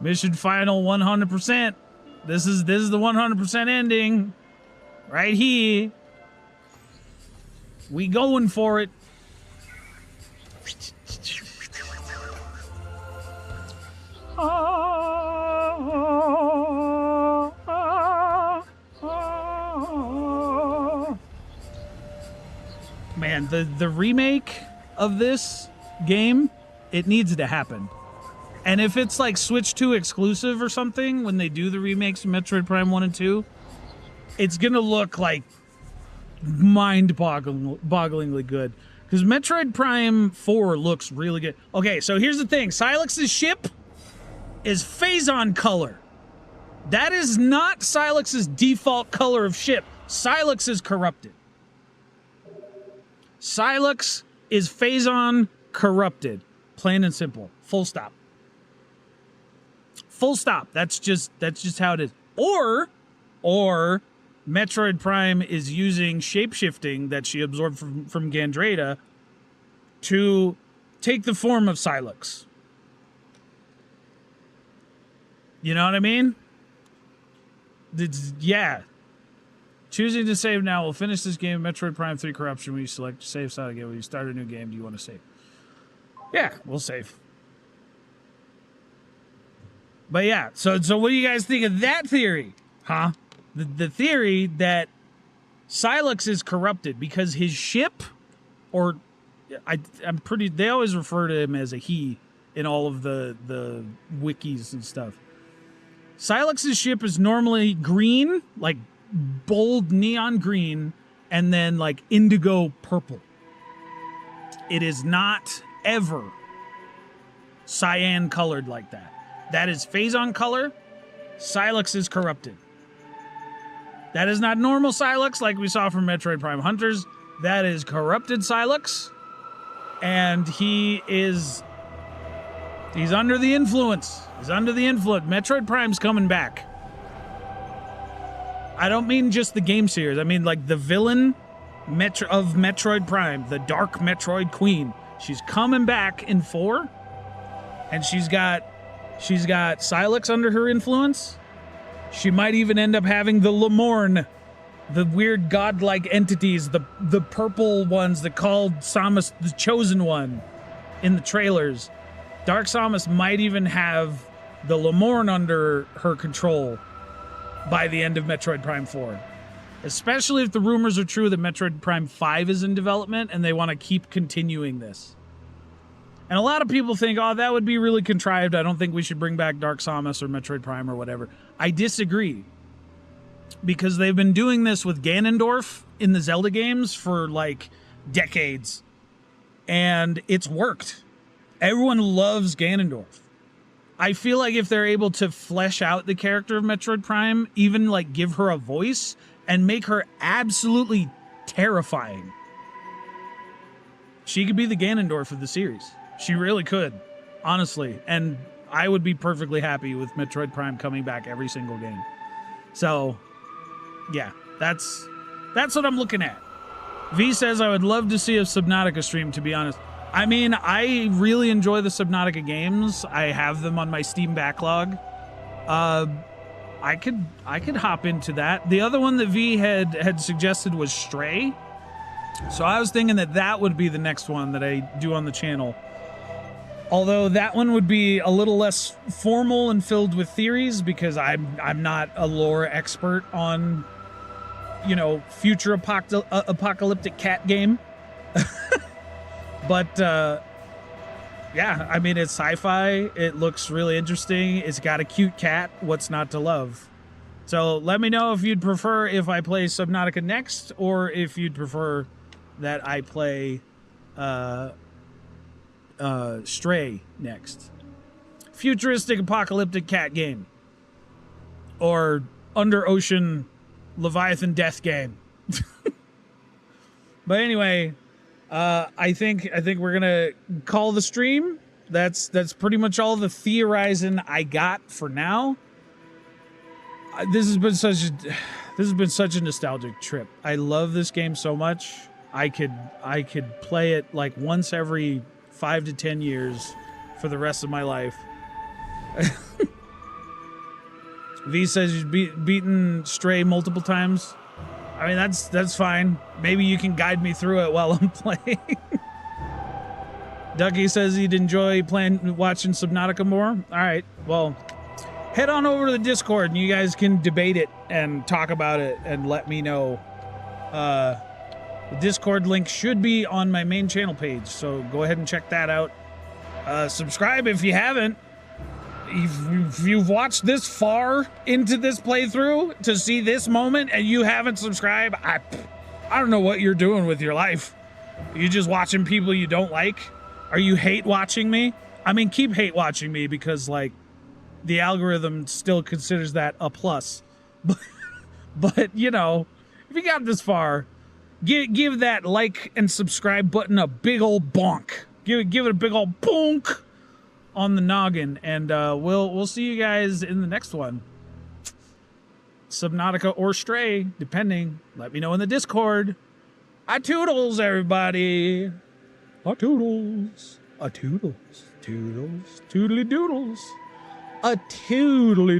Mission final 100%. This is the 100% ending. Right here. We going for it. Man, the remake of this game, it needs to happen. And if it's like Switch 2 exclusive or something, when they do the remakes of Metroid Prime 1 and 2, it's gonna look like mind-bogglingly good. Because Metroid Prime 4 looks really good. Okay, so here's the thing. Silex's ship is Phazon color. That is not Silex's default color of ship. Silex is corrupted. Silex is Phazon corrupted. Plain and simple. Full stop. Full stop. That's just how it is. Or Metroid Prime is using shapeshifting that she absorbed from Gandreda to take the form of Silex. You know what I mean? Yeah. Choosing to save now will finish this game. Metroid Prime 3 Corruption. When you select save side again, when you start a new game, do you want to save? Yeah, we'll save. But yeah, so what do you guys think of that theory? Huh? The theory that Silex is corrupted because his ship, or I'm pretty, they always refer to him as a he in all of the wikis and stuff. Silex's ship is normally green, like bold neon green, and then like indigo purple. It is not ever cyan colored like that. That is Phazon color. Silex is corrupted. That is not normal Silex like we saw from Metroid Prime Hunters. That is corrupted Silex. And he's under the influence. He's under the influence. Metroid Prime's coming back. I don't mean just the game series. I mean like the villain of Metroid Prime, the Dark Metroid Queen. She's coming back in 4. And she's got Silex under her influence. She might even end up having the Lemorn, the weird godlike entities, the purple ones that called Samus the Chosen One in the trailers. Dark Samus might even have the Lemorn under her control by the end of Metroid Prime 4. Especially if the rumors are true that Metroid Prime 5 is in development and they want to keep continuing this. And a lot of people think, oh, that would be really contrived. I don't think we should bring back Dark Samus or Metroid Prime or whatever. I disagree. Because they've been doing this with Ganondorf in the Zelda games for like decades. And it's worked. Everyone loves Ganondorf. I feel like if they're able to flesh out the character of Metroid Prime, even like give her a voice and make her absolutely terrifying, she could be the Ganondorf of the series. She really could, honestly. And I would be perfectly happy with Metroid Prime coming back every single game. So, yeah, that's what I'm looking at. V says, I would love to see a Subnautica stream, to be honest. I mean, I really enjoy the Subnautica games. I have them on my Steam backlog. I could hop into that. The other one that V had suggested was Stray. So I was thinking that would be the next one that I do on the channel. Although that one would be a little less formal and filled with theories because I'm not a lore expert on, you know, future apocalyptic cat game. But yeah, I mean, it's sci-fi. It looks really interesting. It's got a cute cat. What's not to love? So let me know if you'd prefer if I play Subnautica next, or if you'd prefer that I play Stray next. Futuristic apocalyptic cat game. Or under ocean Leviathan death game. But anyway, I think we're gonna call the stream. That's pretty much all the theorizing I got for now. This has been such a nostalgic trip. I love this game so much. I could play it like once every 5 to 10 years for the rest of my life. V says you've beaten Stray multiple times. I mean, that's fine. Maybe you can guide me through it while I'm playing. Ducky says he'd enjoy watching Subnautica more. All right, well, head on over to the Discord and you guys can debate it and talk about it and let me know. The Discord link should be on my main channel page, so go ahead and check that out. Subscribe if you haven't. If you've watched this far into this playthrough to see this moment and you haven't subscribed, I don't know what you're doing with your life. Are you just watching people you don't like? Are you hate watching me? I mean, keep hate watching me because, like, the algorithm still considers that a plus. But you know, if you got this far, give that like and subscribe button a big old bonk. Give it a big old bonk on the noggin, and we'll see you guys in the next one. Subnautica or Stray, depending. Let me know in the Discord. A toodles, everybody. A toodles. A toodles. Toodles. Toodly doodles. A toodly